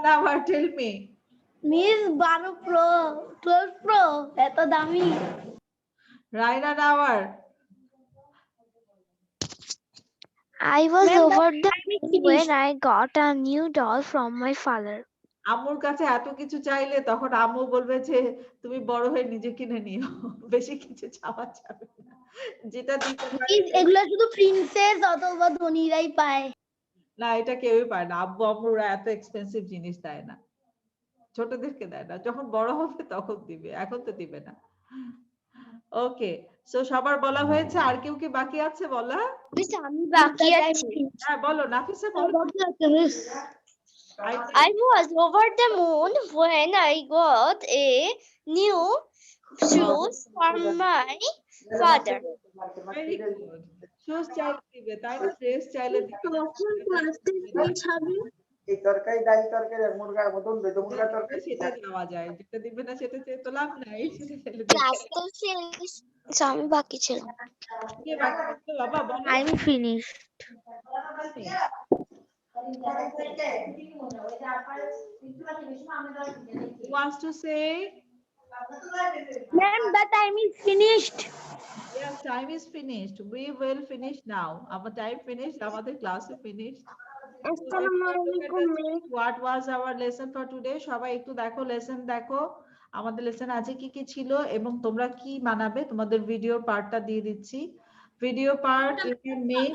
S1: নাওয়ার tell me.
S4: Miss 12 Pro 12 Pro এত দামি।
S1: রাইনা নাওয়ার।
S2: I was over the moon when I got a new doll from my father.
S1: আম্মুর কাছে এত কিছু চাইলে তখন আম্মু বলবে যে তুমি বড় হয়ে নিজে কিনে নিও, বেশি কিছু চাওয়া যাবে না। যেটা দিতে পারে
S4: এগুলা শুধু প্রিন্সেস অথবা ধনীরাই পায়।
S1: না, এটা কেউই পায় না। আব্বু আম্মুরা এত এক্সপেন্সিভ জিনিস দেয় না, ছোটদেরকে দেয় না। যখন বড় হবে তখন দিবে, এখন তো দিবে না। ওকে, সো সবার বলা হয়েছে। আর কেউ কি বাকি আছে বলা?
S2: Miss, আমি বাকি আছি।
S1: হ্যাঁ বলো, নাফিসা বলো।
S11: I was over the moon when I got a new shoes from my father.
S1: Very good. Shoes চাইলে দিবে, তাই না? ড্রেস চাইলে দিবে।
S13: এই তরকারি ডাল তরকারি আর মুরগার মতন দুটো মুরগা তরকারি
S1: সেটা দেওয়া যায়, যেটা দিবে না সেটা চেয়ে তো লাভ নাই, সেটা ফেলে
S11: ক্লাস
S1: দিবে।
S11: তো শেষ, আমি বাকি ছিলাম।
S1: কে বাকি আছে বাবা বলো।
S2: I'm finished.
S1: Who wants to say?
S4: Ma'am, the time is finished.
S1: Yes, time is finished. We will finish now. Our time finished. Our class is finished. What was our lesson for today? সবাই একটু দেখো, lesson দেখো আমাদের lesson আছে কি কি ছিল এবং তোমরা কি মানাবে। তোমাদের ভিডিও পার্টটা দিয়ে দিচ্ছি। Video part you can make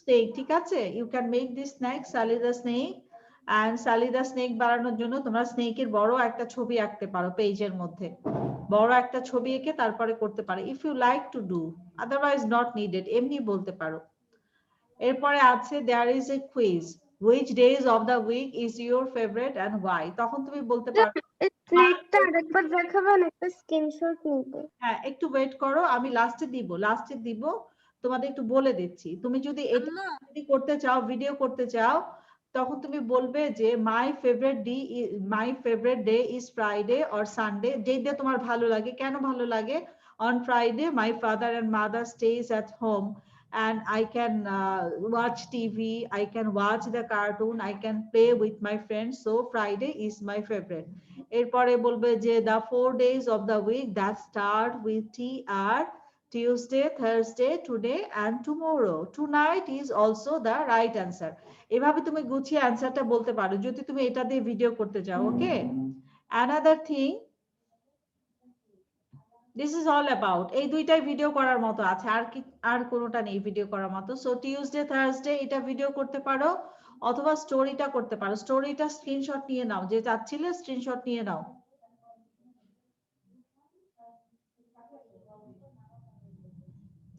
S1: snake, ঠিক আছে? You can make this snake, Sally the snake. And Sally the snake বানানোর জন্য তোমরা স্নেকের বড় একটা ছবি আঁকতে পারো পেজের মধ্যে, বড় একটা ছবি এঁকে তারপরে করতে পারো। If you like to do, otherwise not needed, এমনি বলতে পারো। এরপরে আছে there is a quiz, which days of the week is your favorite and why? তখন তুমি বলতে পারো।
S3: স্নেকটা আরেকবার দেখাবেন, একটা স্ক্রিনশট নিব।
S1: হ্যাঁ একটু ওয়েট করো, আমি লাস্টে দিব, তোমাদের একটু বলে দিচ্ছি। তুমি যদি এটা করতে চাও, ভিডিও করতে চাও, তখন তুমি বলবে যে my favourite day is Friday or Sunday, যেই ডে তোমার ভালো লাগে। কেন ভালো লাগে? On Friday my father and mother stays at home and I can watch TV, I can watch the cartoon, I can play with my friends, so Friday is my favorite. এরপরে বলবে যে the 4 days of the week that start with T are Tuesday, Thursday, today and tomorrow. Tonight is also the right answer. এভাবে তুমি গুছিয়ে অ্যান্সারটা বলতে পারো যদি তুমি এটা দিয়ে ভিডিও করতে চাও। ওকে, another thing, this is all about, এই দুইটাই ভিডিও করার মতো আছে, আর কোনোটা নেই ভিডিও করার মতো। সো টিউসডে থার্সডে এটা ভিডিও করতে পারো, অথবা স্টোরিটা করতে পারো। স্টোরিটা স্ক্রিনশট নিয়ে নাও, যে চাচ্ছিলে স্ক্রিনশট নিয়ে নাও।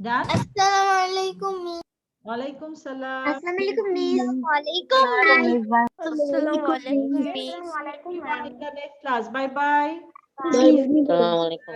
S1: ডান?
S2: আসসালামু আলাইকুম মিস।
S1: ওয়ালাইকুম সালাম।
S2: আসসালামু আলাইকুম মিস। ওয়ালাইকুম
S12: Assalamu alaikum, miss.
S1: In the next class, bye bye.
S5: Assalamu alaikum.